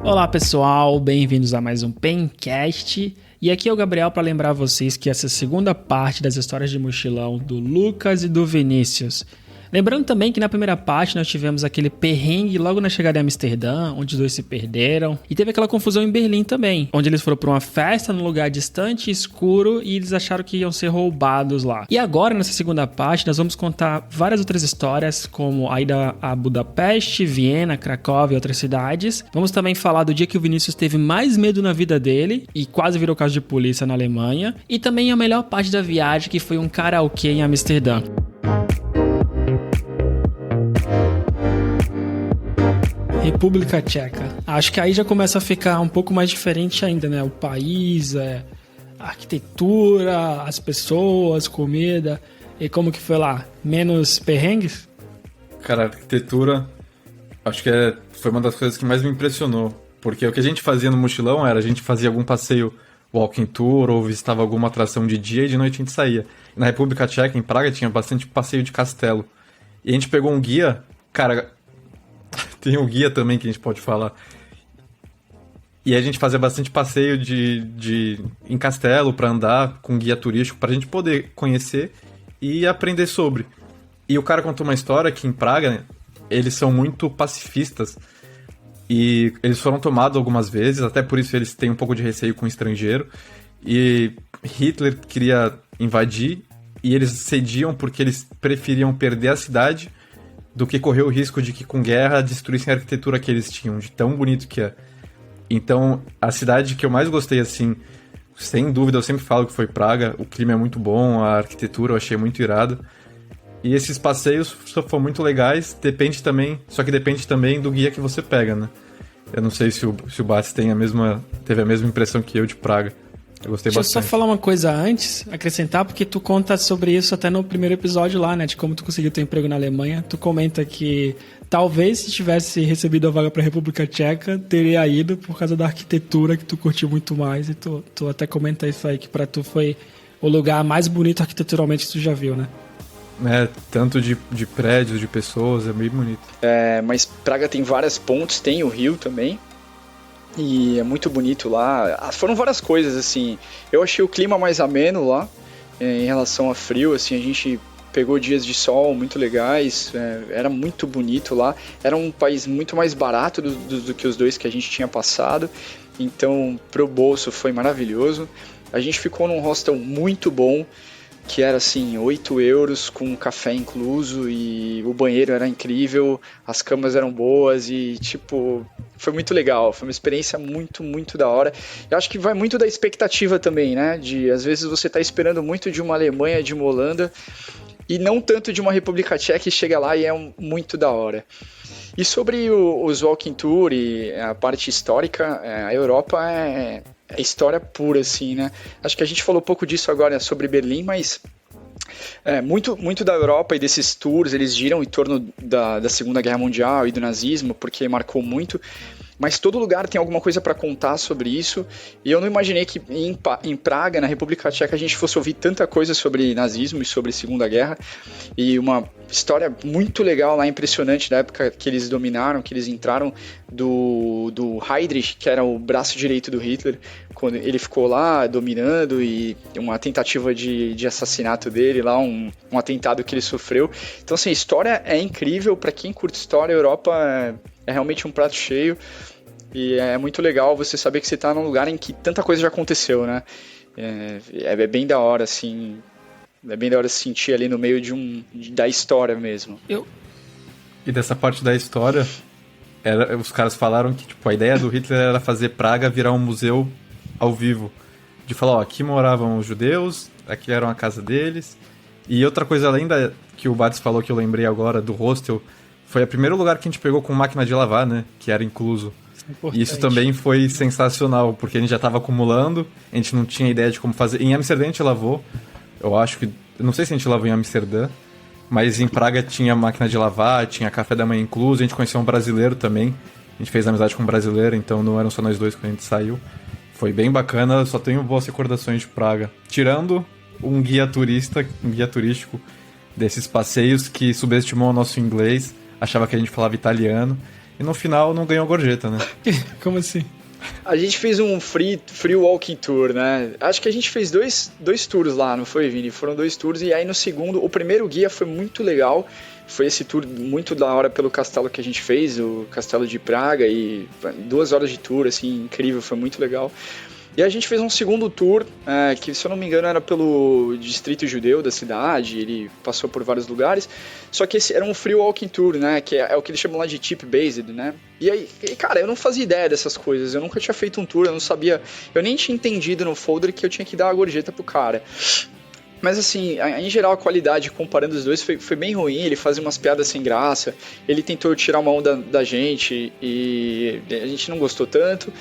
Olá pessoal, bem-vindos a mais um Pencast. E aqui é o Gabriel para lembrar vocês que essa é a segunda parte das histórias de mochilão do Lucas e do Vinícius. Lembrando também que na primeira parte nós tivemos aquele perrengue logo na chegada em Amsterdã, onde os dois se perderam. E teve aquela confusão em Berlim também, onde eles foram para uma festa num lugar distante e escuro e eles acharam que iam ser roubados lá. E agora, nessa segunda parte, nós vamos contar várias outras histórias, como a ida a Budapeste, Viena, Cracóvia e outras cidades. Vamos também falar do dia que o Vinícius teve mais medo na vida dele e quase virou caso de polícia na Alemanha. E também a melhor parte da viagem, que foi um karaokê em Amsterdã. República Tcheca. Acho que aí já começa a ficar um pouco mais diferente ainda, né? O país, a arquitetura, as pessoas, comida. E como que foi lá? Menos perrengues? Cara, a arquitetura, acho que foi uma das coisas que mais me impressionou. Porque o que a gente fazia no mochilão era, a gente fazia algum passeio walking tour ou visitava alguma atração de dia e de noite a gente saía. E na República Tcheca, em Praga, tinha bastante passeio de castelo. E a gente pegou um guia, cara... Tem um guia também que a gente pode falar. E a gente fazia bastante passeio em castelo para andar com guia turístico, pra gente poder conhecer e aprender sobre. E o cara contou uma história que em Praga, né, eles são muito pacifistas. E eles foram tomados algumas vezes, até por isso eles têm um pouco de receio com o estrangeiro. E Hitler queria invadir e eles cediam porque eles preferiam perder a cidade do que correr o risco de que com guerra destruíssem a arquitetura que eles tinham, de tão bonito que é. Então, a cidade que eu mais gostei, assim, sem dúvida, eu sempre falo que foi Praga. O clima é muito bom, a arquitetura eu achei muito irada. E esses passeios foram muito legais, depende também do guia que você pega, né? Eu não sei se o Bats teve a mesma impressão que eu de Praga. Eu gostei bastante. Deixa eu só falar uma coisa antes, acrescentar, porque tu conta sobre isso até no primeiro episódio lá, né? De como tu conseguiu teu emprego na Alemanha. Tu comenta que talvez se tivesse recebido a vaga pra República Tcheca, teria ido por causa da arquitetura que tu curtiu muito mais. E tu até comenta isso aí, que pra tu foi o lugar mais bonito arquiteturalmente que tu já viu, né? Tanto de prédios, de pessoas, é bem bonito. Mas Praga tem várias pontes, tem o rio também. E é muito bonito lá. Foram várias coisas, assim. Eu achei o clima mais ameno lá, em relação a frio, assim. A gente pegou dias de sol muito legais, era muito bonito lá. Era um país muito mais barato do que os dois que a gente tinha passado. Então, pro bolso foi maravilhoso. A gente ficou num hostel muito bom, que era assim, 8 euros com café incluso, e o banheiro era incrível, as camas eram boas e, tipo, foi muito legal, foi uma experiência muito, muito da hora. Eu acho que vai muito da expectativa também, né, às vezes você tá esperando muito de uma Alemanha, de uma Holanda, e não tanto de uma República Tcheca, e chega lá e é muito da hora. E sobre os walking tour e a parte histórica, a Europa é história pura, assim, né? Acho que a gente falou um pouco disso agora sobre Berlim, mas muito da Europa e desses tours, eles giram em torno da Segunda Guerra Mundial e do nazismo, porque marcou muito. Mas todo lugar tem alguma coisa para contar sobre isso, e eu não imaginei que em Praga, na República Tcheca, a gente fosse ouvir tanta coisa sobre nazismo e sobre Segunda Guerra, e uma história muito legal lá, impressionante, da época que eles dominaram, que eles entraram, do Heydrich, que era o braço direito do Hitler, quando ele ficou lá dominando, e uma tentativa de assassinato dele lá, um atentado que ele sofreu. Então, assim, a história é incrível. Para quem curte história, a Europa é realmente um prato cheio, e é muito legal você saber que você está num lugar em que tanta coisa já aconteceu, né? É bem da hora, assim, é bem da hora se sentir ali no meio da história mesmo. E dessa parte da história, os caras falaram que, tipo, a ideia do Hitler era fazer Praga virar um museu ao vivo. De falar, aqui moravam os judeus, aqui era a casa deles. E outra coisa, além que o Bats falou, que eu lembrei agora, do hostel, foi o primeiro lugar que a gente pegou com máquina de lavar, né? Que era incluso. E isso também foi sensacional, porque a gente já estava acumulando, a gente não tinha ideia de como fazer. Em Amsterdã a gente lavou, eu não sei se a gente lavou em Amsterdã, mas em Praga tinha máquina de lavar, tinha café da manhã incluso, a gente conheceu um brasileiro também, a gente fez amizade com um brasileiro, então não eram só nós dois quando a gente saiu. Foi bem bacana, só tenho boas recordações de Praga. Tirando um guia turístico desses passeios que subestimou o nosso inglês, achava que a gente falava italiano. e no final não ganhou gorjeta, né? Como assim? A gente fez um free walking tour, né? Acho que a gente fez dois tours lá, não foi, Vini? Foram 2 tours, e aí no segundo, o primeiro guia foi muito legal. Foi esse tour muito da hora pelo castelo que a gente fez, o Castelo de Praga, e 2 horas de tour, assim, incrível, foi muito legal. E a gente fez um segundo tour, que se eu não me engano era pelo distrito judeu da cidade, ele passou por vários lugares, só que esse era um free walking tour, né, que é o que eles chamam lá de tip-based, né. E aí, cara, eu não fazia ideia dessas coisas, eu nunca tinha feito um tour, eu não sabia, eu nem tinha entendido no folder que eu tinha que dar a gorjeta pro cara. Mas assim, em geral a qualidade comparando os dois foi bem ruim, ele fazia umas piadas sem graça, ele tentou tirar uma onda da gente e a gente não gostou tanto.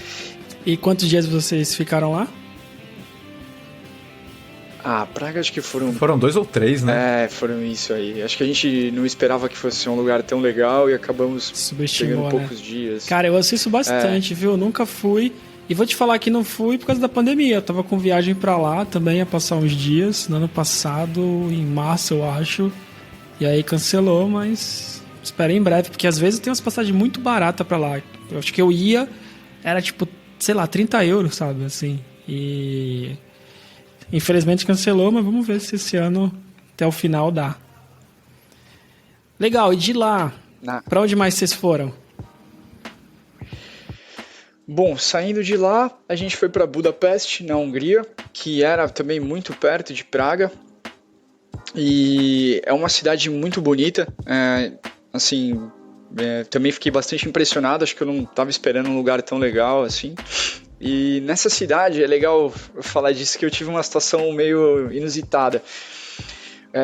E quantos dias vocês ficaram lá? Praga acho que foram... Foram 2 ou 3, né? Foram isso aí. Acho que a gente não esperava que fosse um lugar tão legal e acabamos pegando poucos dias. Cara, eu assisto bastante, viu? Eu nunca fui. E vou te falar que não fui por causa da pandemia. Eu tava com viagem pra lá também, ia passar uns dias. No ano passado, em março, eu acho. E aí cancelou, mas espero em breve. Porque às vezes tem umas passagens muito baratas pra lá. Eu acho que eu ia, era tipo, sei lá, 30 euros, sabe? Assim. E... infelizmente cancelou, mas vamos ver se esse ano até o final dá. Legal, e de lá, pra onde mais vocês foram? Bom, saindo de lá, a gente foi para Budapeste, na Hungria, que era também muito perto de Praga. E é uma cidade muito bonita, também fiquei bastante impressionado, acho que eu não estava esperando um lugar tão legal assim. E nessa cidade, é legal falar disso, que eu tive uma situação meio inusitada.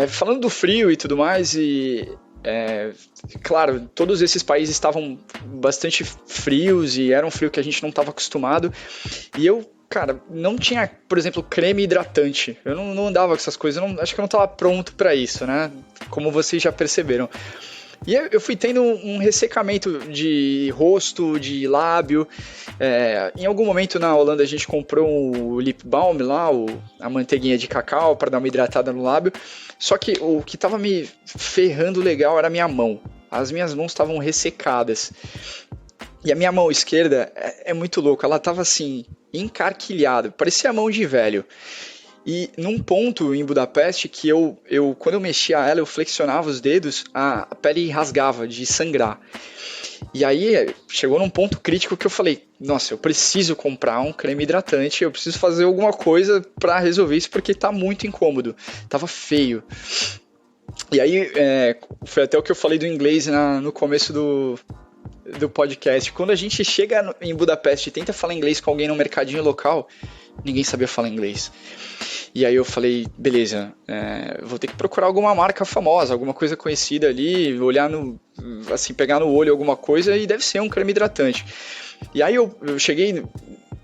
Falando do frio e tudo mais, claro, todos esses países estavam bastante frios e era um frio que a gente não estava acostumado. E eu, cara, não tinha, por exemplo, creme hidratante. Eu não andava com essas coisas, acho que eu não estava pronto para isso, né? Como vocês já perceberam. E eu fui tendo um ressecamento de rosto, de lábio. Em algum momento na Holanda a gente comprou o lip balm lá, a manteiguinha de cacau para dar uma hidratada no lábio. Só que o que estava me ferrando legal era a minha mão. As minhas mãos estavam ressecadas. E a minha mão esquerda é muito louca, ela estava assim, encarquilhada, parecia a mão de velho. E num ponto em Budapeste que quando eu mexia ela, eu flexionava os dedos, a pele rasgava de sangrar. E aí chegou num ponto crítico que eu falei, nossa, eu preciso comprar um creme hidratante, eu preciso fazer alguma coisa para resolver isso porque tá muito incômodo, tava feio. E aí foi até o que eu falei do inglês no começo do podcast. Quando a gente chega em Budapeste e tenta falar inglês com alguém no mercadinho local, ninguém sabia falar inglês. E aí eu falei, beleza, vou ter que procurar alguma marca famosa, alguma coisa conhecida ali, olhar pegar no olho alguma coisa e deve ser um creme hidratante. E aí eu cheguei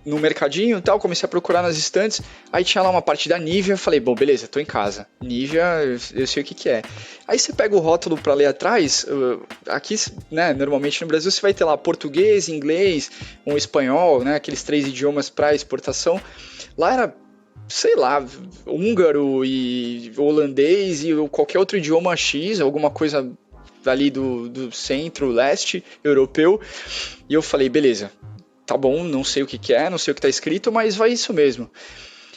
no mercadinho e tal, comecei a procurar nas estantes, aí tinha lá uma parte da Nivea, falei, bom, beleza, tô em casa. Nivea, eu sei o que é. Aí você pega o rótulo pra ler atrás, aqui, né, normalmente no Brasil você vai ter lá português, inglês, um espanhol, né, aqueles 3 idiomas pra exportação. Lá era, sei lá, húngaro e holandês e qualquer outro idioma X, alguma coisa ali do centro-leste europeu. E eu falei, beleza, tá bom, não sei o que é, não sei o que tá escrito, mas vai isso mesmo.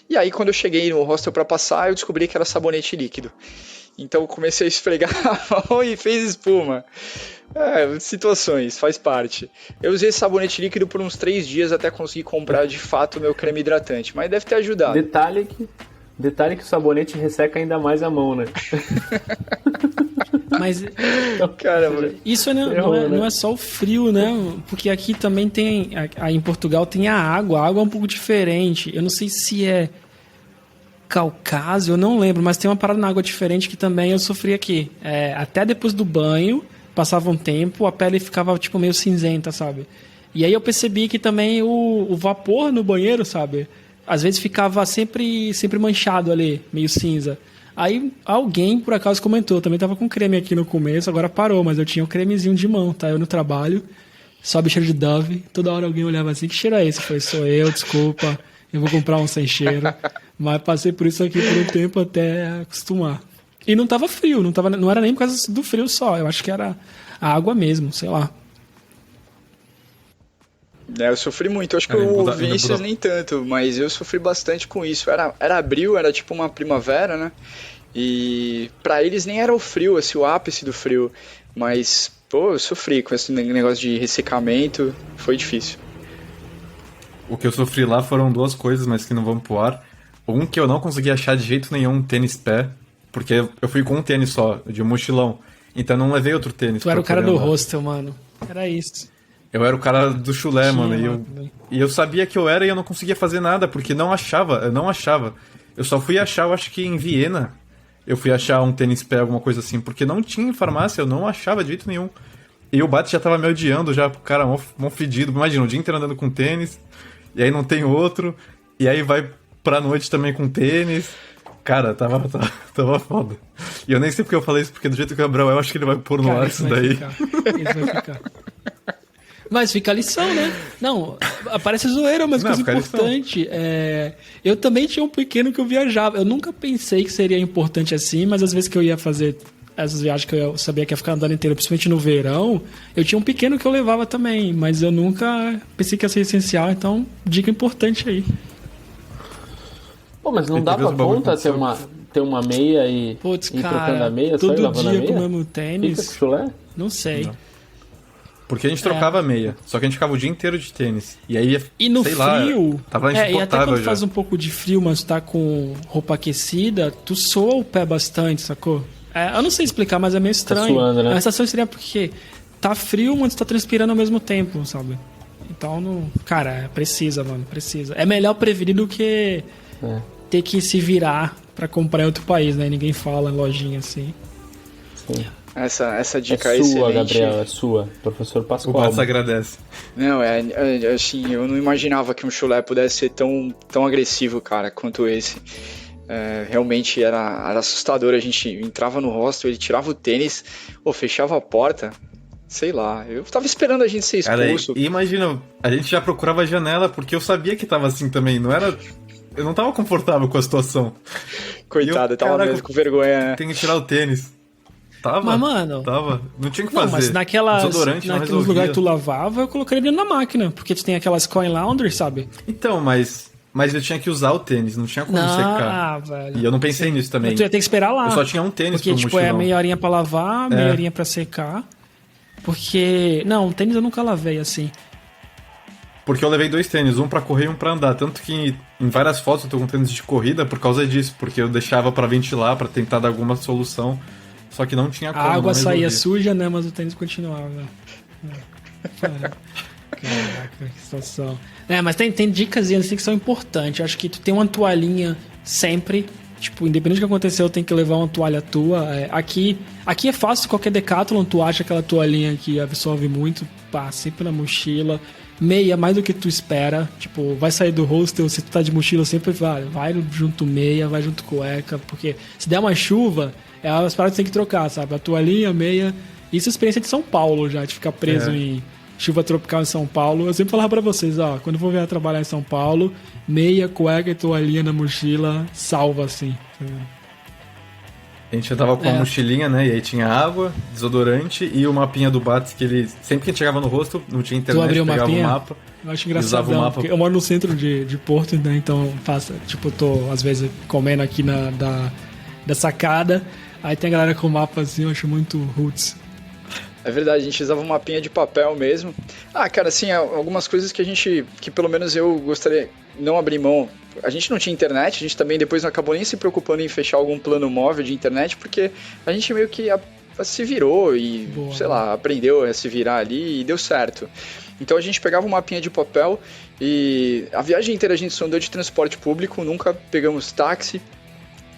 E aí quando eu cheguei no hostel pra passar, eu descobri que era sabonete líquido. Então eu comecei a esfregar a mão e fez espuma. Situações, faz parte. Eu usei esse sabonete líquido por uns 3 dias até conseguir comprar de fato o meu creme hidratante, mas deve ter ajudado. Detalhe que o sabonete resseca ainda mais a mão, né? Mas caramba, isso não é só o frio, né? Porque aqui também tem, em Portugal tem a água é um pouco diferente. Eu não sei se é Caucásio, eu não lembro, mas tem uma parada na água diferente que também eu sofri aqui. Até depois do banho, passava um tempo, a pele ficava tipo meio cinzenta, sabe? E aí eu percebi que também o vapor no banheiro, sabe? Às vezes ficava sempre manchado ali, meio cinza. Aí alguém, por acaso, comentou, também tava com creme aqui no começo, agora parou, mas eu tinha um cremezinho de mão, tá? Eu no trabalho, sobe cheiro de Dove, toda hora alguém olhava assim, que cheiro é esse? Eu falei, sou eu, desculpa, eu vou comprar um sem cheiro. Mas passei por isso aqui por um tempo até acostumar. E não tava frio, não era nem por causa do frio só, eu acho que era a água mesmo, sei lá. Eu sofri muito, eu acho que É, o ainda Vinícius muda- nem tanto, mas eu sofri bastante com isso. Era abril, era tipo uma primavera, né? E pra eles nem era o frio, assim, o ápice do frio. Mas, pô, eu sofri com esse negócio de ressecamento, foi difícil. O que eu sofri lá foram duas coisas, mas que não vão pro ar. Um, que eu não consegui achar de jeito nenhum um tênis pé, porque eu fui com um tênis só, de um mochilão. Então não levei outro tênis. Tu era o pra cara poder do andar. hostel, mano. Era isso. Eu era o cara do chulé, mano. mano. E eu sabia que eu era e eu não conseguia fazer nada, porque eu não achava. Eu só fui achar, eu acho que em Viena, eu fui achar um tênis pé, alguma coisa assim, porque não tinha em farmácia, eu não achava de jeito nenhum. E o Bate já tava me odiando, já, cara, mó fedido. Imagina, o dia inteiro andando com tênis, e aí não tem outro, e aí vai pra noite também com tênis. Cara, tava foda. E eu nem sei porque eu falei isso, porque do jeito que o Gabriel, eu acho que ele vai pôr no ar isso daí. Isso vai ficar. Mas fica a lição, né? Não, parece zoeira, mas Não, coisa fica a lição. importante. Eu também tinha um pequeno que eu viajava. Eu nunca pensei que seria importante assim, mas às vezes que eu ia fazer essas viagens que eu sabia que ia ficar andando inteiro, principalmente no verão, eu tinha um pequeno que eu levava também, mas eu nunca pensei que ia ser essencial, então dica importante aí. Pô, mas não Tem que ver dava os bagulho conta aconteceu. ter uma meia e Putz, ir trocando a cara, meia, só ir todo lavando a dia meia? com o mesmo Fica com tênis, chulé? não sei. Não. Porque a gente trocava a meia, só que a gente ficava o dia inteiro de tênis. E aí, E no sei lá, frio, tava e até insuportável quando já. faz um pouco de frio, mas tá com roupa aquecida, tu soa o pé bastante, sacou? Eu não sei explicar, mas é meio estranho. suando, né? A sensação seria porque tá frio, mas tu tá transpirando ao mesmo tempo, sabe? Então, cara, precisa, mano, precisa. É melhor prevenir do que ter que se virar pra comprar em outro país, né? Ninguém fala em lojinha assim. Sim. Essa É dica é sua, excelente. Gabriel, é sua. Professor O Pascoal. Bats agradece. Não, assim, eu não imaginava que um chulé pudesse ser tão agressivo, cara, quanto esse. Realmente era assustador. A gente entrava no hostel, ele tirava o tênis, ou fechava a porta, sei lá. Eu tava esperando a gente ser Cara, expulso. e imagina, a gente já procurava a janela, porque eu sabia que tava assim também, não era... Eu não tava confortável com a situação. Coitado, eu tava caraca, mesmo com vergonha, né? Tem que tirar o tênis. Tava, Mas, mano... tava. Não tinha o que Não, fazer. mas Desodorante não naqueles resolvia. lugares que tu lavava, eu colocaria dentro da máquina, porque tu tem aquelas coin laundry, sabe? Então, mas eu tinha que usar o tênis, não tinha como secar. velho. E eu não pensei nisso também. Tu ia ter que esperar lá. Eu só tinha um tênis Porque, pro tipo, mochilão. meia horinha pra lavar, meia horinha pra secar. Porque... Não, tênis eu nunca lavei assim. Porque eu levei 2 tênis, um pra correr e um pra andar. Tanto que em várias fotos eu tô com tênis de corrida por causa disso. Porque eu deixava pra ventilar, pra tentar dar alguma solução. Só que não tinha como. A água não saía resolvia. suja, né? Mas o tênis continuava. Caraca, que situação. Mas tem dicas assim que são importantes. Eu acho que tu tem uma toalhinha sempre. Tipo, independente do que aconteceu, tem que levar uma toalha tua. Aqui é fácil, qualquer Decathlon, tu acha aquela toalhinha que absorve muito, pá, sempre na mochila. Meia, mais do que tu espera. Tipo, vai sair do hostel, se tu tá de mochila, sempre vai junto meia, vai junto cueca, porque se der uma chuva, as paradas tem que trocar, sabe? A toalhinha, meia. Isso é experiência de São Paulo já, de ficar preso em chuva tropical em São Paulo. Eu sempre falava pra vocês, ó, quando eu for vir trabalhar em São Paulo, meia, cueca e toalhinha na mochila, salva assim. A gente já tava com uma mochilinha, né? E aí tinha água, desodorante e o mapinha do Bats, que ele... Sempre que a gente chegava no rosto, não tinha internet, Tu abriu o pegava mapinha? o mapa. Eu acho Usava o engraçado, mapa. porque eu moro no centro de Porto, né? Então tipo, tô às vezes comendo aqui da sacada, aí tem a galera com mapa assim, eu acho muito roots. É verdade, a gente usava um mapinha de papel mesmo. Cara, assim, algumas coisas que pelo menos eu gostaria não abrir mão. A gente não tinha internet, a gente também depois não acabou nem se preocupando em fechar algum plano móvel de internet, porque a gente meio que se virou e, sei lá, aprendeu a se virar ali e deu certo. Então a gente pegava um mapinha de papel e a viagem inteira a gente só andou de transporte público, nunca pegamos táxi.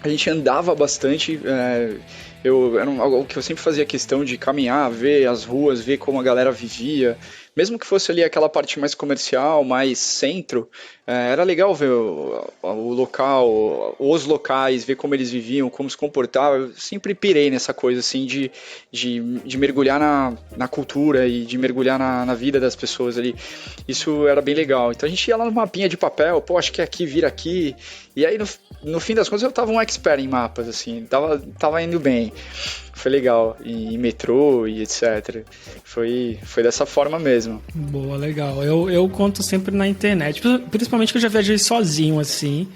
A gente andava bastante, era algo que eu sempre fazia questão de caminhar, ver as ruas, ver como a galera vivia. Mesmo que fosse ali aquela parte mais comercial, mais centro, era legal ver o local, os locais, ver como eles viviam, como se comportavam. Eu sempre pirei nessa coisa assim de mergulhar na cultura e de mergulhar na vida das pessoas ali. Isso era bem legal. Então a gente ia lá no mapinha de papel, acho que aqui, vira aqui. E aí no fim das contas eu tava um expert em mapas, assim, tava indo bem. também. Foi legal, em metrô e etc. Foi dessa forma mesmo. Boa, legal. Eu conto sempre na internet, principalmente que eu já viajei sozinho, assim,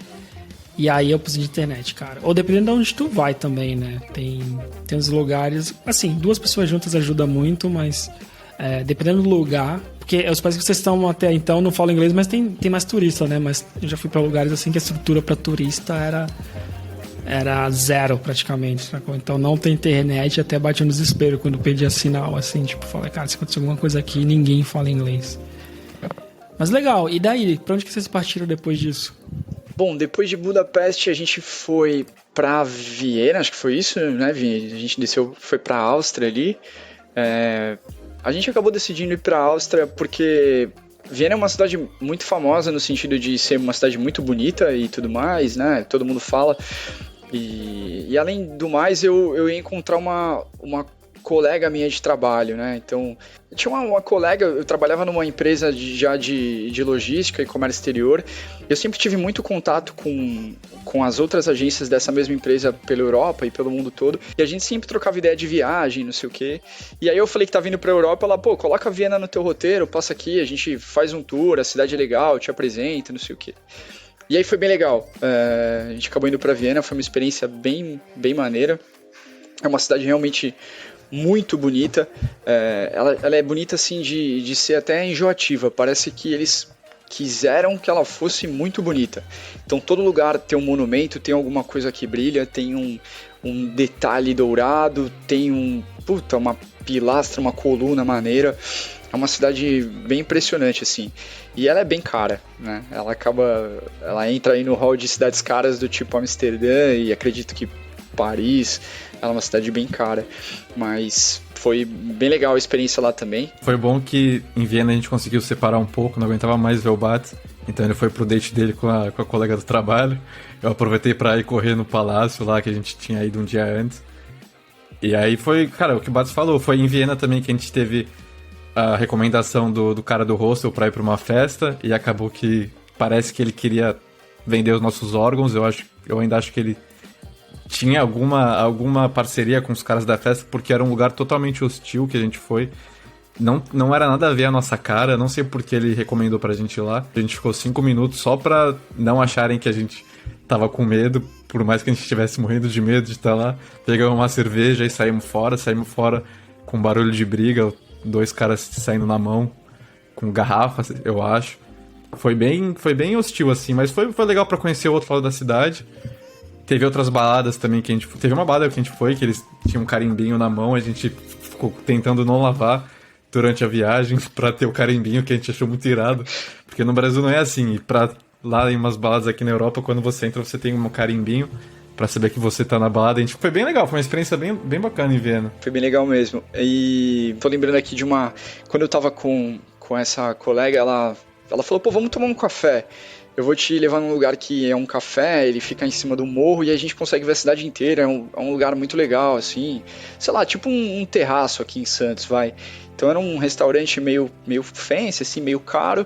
e aí eu preciso de internet, cara. Ou dependendo de onde tu vai também, né? Tem uns lugares, assim, 2 pessoas juntas ajuda muito, mas dependendo do lugar, porque os países que vocês estão até então não falam inglês, mas tem mais turista, né? Mas eu já fui pra lugares assim que a estrutura pra turista era zero praticamente, sacou? Então não tem internet, até bate um desespero quando perdia sinal, assim, tipo, falei, cara, se acontecer alguma coisa aqui, ninguém fala inglês. Mas legal, e daí? Pra onde que vocês partiram depois disso? Bom, depois de Budapeste a gente foi pra Viena, acho que foi isso, né, Vini? A gente desceu, foi pra Áustria ali. A gente acabou decidindo ir pra Áustria porque Viena é uma cidade muito famosa no sentido de ser uma cidade muito bonita e tudo mais, né? Todo mundo fala. E além do mais, eu ia encontrar uma colega minha de trabalho, né? Então, eu tinha uma colega, eu trabalhava numa empresa de logística e comércio exterior. Eu sempre tive muito contato com as outras agências dessa mesma empresa pela Europa e pelo mundo todo. E a gente sempre trocava ideia de viagem, não sei o quê. E aí eu falei que tá vindo pra Europa, ela, pô, coloca Viena no teu roteiro, passa aqui, a gente faz um tour, a cidade é legal, te apresenta, não sei o quê. E aí foi bem legal. A gente acabou indo pra Viena, foi uma experiência bem, bem maneira. É uma cidade realmente muito bonita. Ela é bonita assim de ser até enjoativa. Parece que eles quiseram que ela fosse muito bonita. Então todo lugar tem um monumento, tem alguma coisa que brilha, tem um detalhe dourado, tem uma pilastra, uma coluna maneira. É uma cidade bem impressionante, assim. E ela é bem cara, né? Ela entra aí no hall de cidades caras do tipo Amsterdã e acredito que Paris. Ela é uma cidade bem cara, mas foi bem legal a experiência lá também. Foi bom que em Viena a gente conseguiu separar um pouco, não aguentava mais ver o Bats, então ele foi pro date dele com a colega do trabalho. Eu aproveitei pra ir correr no palácio lá, que a gente tinha ido um dia antes. E aí foi, cara, o que o Bats falou, foi em Viena também que a gente teve a recomendação do cara do hostel pra ir pra uma festa, e acabou que parece que ele queria vender os nossos órgãos. Eu ainda acho que ele tinha alguma parceria com os caras da festa, porque era um lugar totalmente hostil que a gente foi. Não era nada a ver a nossa cara, não sei por que ele recomendou pra gente ir lá. A gente ficou 5 minutos só pra não acharem que a gente tava com medo, por mais que a gente estivesse morrendo de medo de estar lá. Pegamos uma cerveja e saímos fora com barulho de briga, 2 caras saindo na mão, com garrafas, eu acho. Foi bem hostil, assim, mas foi legal pra conhecer o outro lado da cidade. Teve outras baladas também que a gente... Teve uma balada que a gente foi, que eles tinham um carimbinho na mão, a gente ficou tentando não lavar durante a viagem pra ter o carimbinho, que a gente achou muito irado. Porque no Brasil não é assim, e lá em umas baladas aqui na Europa, quando você entra, você tem um carimbinho pra saber que você tá na balada. A gente foi bem legal, foi uma experiência bem, bem bacana em Viena. Foi bem legal mesmo. E tô lembrando aqui de quando eu tava com essa colega, ela falou, pô, vamos tomar um café. Eu vou te levar num lugar que é um café, ele fica em cima do morro e a gente consegue ver a cidade inteira. É um lugar muito legal, assim. Sei lá, tipo um terraço aqui em Santos, vai. Então era um restaurante meio fancy, assim, meio caro.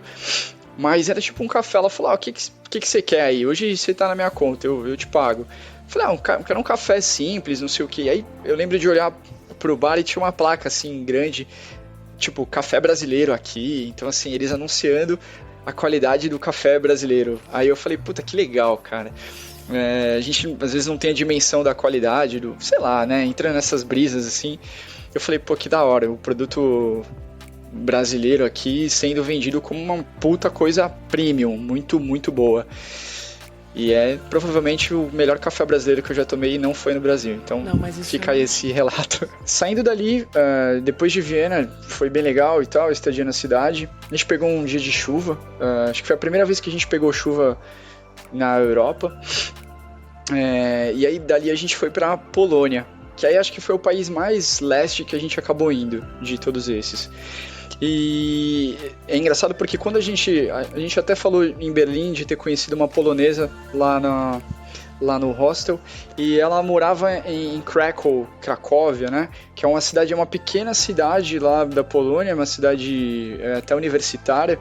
Mas era tipo um café. Ela falou, o que você quer aí? Hoje você tá na minha conta, eu te pago. Eu falei, eu quero um café simples, não sei o que. Aí eu lembro de olhar pro bar e tinha uma placa, assim, grande, tipo, café brasileiro aqui. Então, assim, eles anunciando a qualidade do café brasileiro. Aí eu falei, puta, que legal, cara. A gente, às vezes, não tem a dimensão da qualidade sei lá, né? Entrando nessas brisas, assim. Eu falei, pô, que da hora. O produto brasileiro aqui sendo vendido como uma puta coisa premium. Muito, muito boa. E é provavelmente o melhor café brasileiro que eu já tomei e não foi no Brasil. Então fica aí esse relato. Saindo dali, depois de Viena, foi bem legal e tal, estadia na cidade. A gente pegou um dia de chuva. Acho que foi a primeira vez que a gente pegou chuva na Europa. E aí dali a gente foi pra Polônia, que aí acho que foi o país mais leste que a gente acabou indo de todos esses. E é engraçado porque quando a gente até falou em Berlim de ter conhecido uma polonesa lá no hostel, e ela morava em Cracóvia, né? Que é uma pequena cidade lá da Polônia, uma cidade até universitária.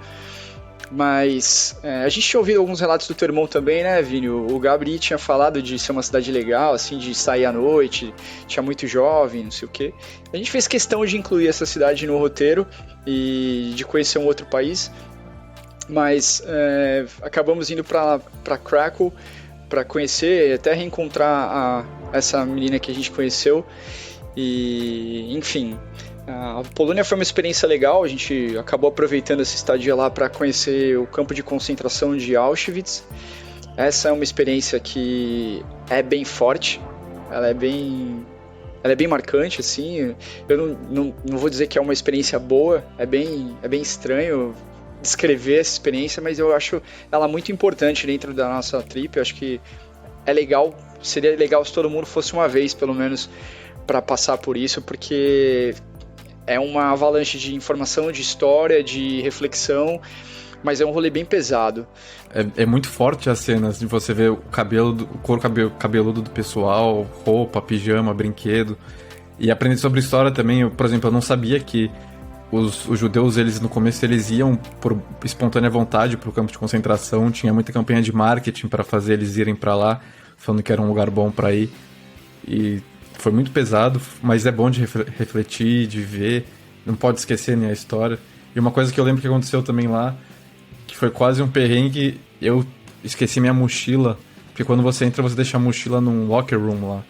Mas a gente tinha ouvido alguns relatos do teu irmão também, né, Vini? O Gabri tinha falado de ser uma cidade legal, assim, de sair à noite, tinha muito jovem, não sei o quê. A gente fez questão de incluir essa cidade no roteiro e de conhecer um outro país, mas acabamos indo para Krakow para conhecer, até reencontrar essa menina que a gente conheceu. E, enfim, a Polônia foi uma experiência legal, a gente acabou aproveitando essa estadia lá para conhecer o campo de concentração de Auschwitz. Essa é uma experiência que é bem forte, ela é bem marcante, assim. Eu não vou dizer que é uma experiência boa, é bem estranho descrever essa experiência, mas eu acho ela muito importante dentro da nossa trip. Eu acho que seria legal se todo mundo fosse uma vez, pelo menos, para passar por isso, porque é uma avalanche de informação, de história, de reflexão, mas é um rolê bem pesado. É muito forte as cenas de você ver o couro cabeludo do pessoal, roupa, pijama, brinquedo. E aprender sobre história também. Por exemplo, eu não sabia que os judeus, eles no começo, eles iam por espontânea vontade pro campo de concentração. Tinha muita campanha de marketing para fazer eles irem para lá, falando que era um lugar bom para ir. E foi muito pesado, mas é bom de refletir, de ver. Não pode esquecer nem a história. E uma coisa que eu lembro que aconteceu também lá, que foi quase um perrengue, eu esqueci minha mochila, porque quando você entra, você deixa a mochila num locker room lá.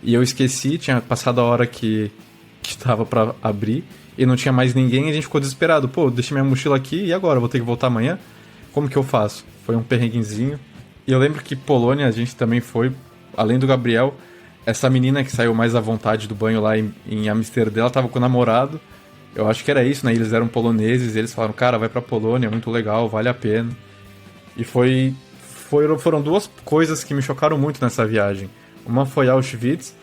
E eu esqueci, tinha passado a hora que tava pra abrir, e não tinha mais ninguém, e a gente ficou desesperado. Pô, deixei minha mochila aqui, e agora? Vou ter que voltar amanhã? Como que eu faço? Foi um perrenguezinho. E eu lembro que Polônia, a gente também foi, além do Gabriel, essa menina que saiu mais à vontade do banho lá em Amsterdã, ela tava com o namorado. Eu acho que era isso, né? Eles eram poloneses, e eles falaram, cara, vai pra Polônia, é muito legal, vale a pena. E foram duas coisas que me chocaram muito nessa viagem. Uma foi Auschwitz,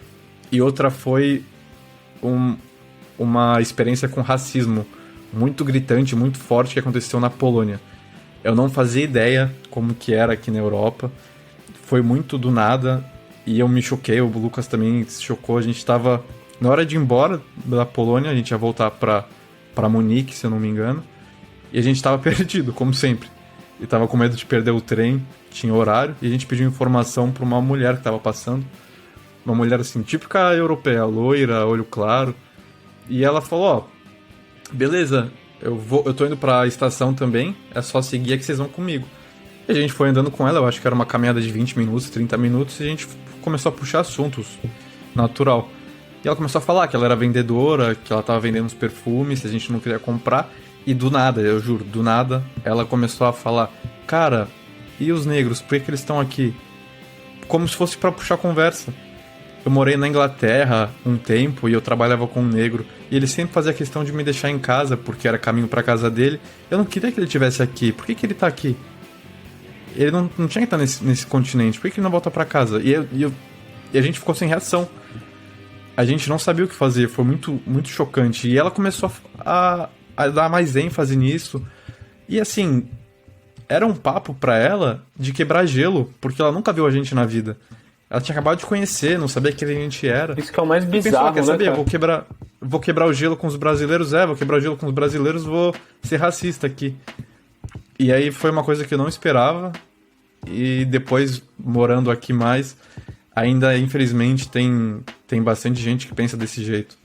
e outra foi uma experiência com racismo muito gritante, muito forte que aconteceu na Polônia. Eu não fazia ideia como que era aqui na Europa. Foi muito do nada, e eu me choquei, o Lucas também se chocou. A gente tava... Na hora de ir embora da Polônia, a gente ia voltar pra Munique, se eu não me engano. E a gente tava perdido, como sempre. E tava com medo de perder o trem, tinha horário. E a gente pediu informação pra uma mulher que tava passando. Uma mulher, assim, típica europeia, loira, olho claro. E ela falou, ó, beleza, eu tô indo pra estação também, é só seguir que vocês vão comigo. E a gente foi andando com ela, eu acho que era uma caminhada de 20 minutos, 30 minutos, e a gente começou a puxar assuntos, natural. E ela começou a falar que ela era vendedora, que ela tava vendendo uns perfumes, a gente não queria comprar. E do nada, eu juro, do nada, ela começou a falar, cara, e os negros, por que eles estão aqui? Como se fosse pra puxar conversa. Eu morei na Inglaterra um tempo e eu trabalhava com um negro. E ele sempre fazia questão de me deixar em casa, porque era caminho pra casa dele. Eu não queria que ele estivesse aqui. Por que ele tá aqui? Ele não tinha que estar nesse continente. Por que ele não volta pra casa? E a gente ficou sem reação. A gente não sabia o que fazer, foi muito, muito chocante. E ela começou a dar mais ênfase nisso. E assim, era um papo pra ela de quebrar gelo, porque ela nunca viu a gente na vida. Ela tinha acabado de conhecer, não sabia quem a gente era. Isso que é o mais bizarro, quer saber? Cara? Vou quebrar o gelo com os brasileiros, vou quebrar o gelo com os brasileiros, vou ser racista aqui. E aí foi uma coisa que eu não esperava. E depois, morando aqui mais, ainda, infelizmente, tem bastante gente que pensa desse jeito.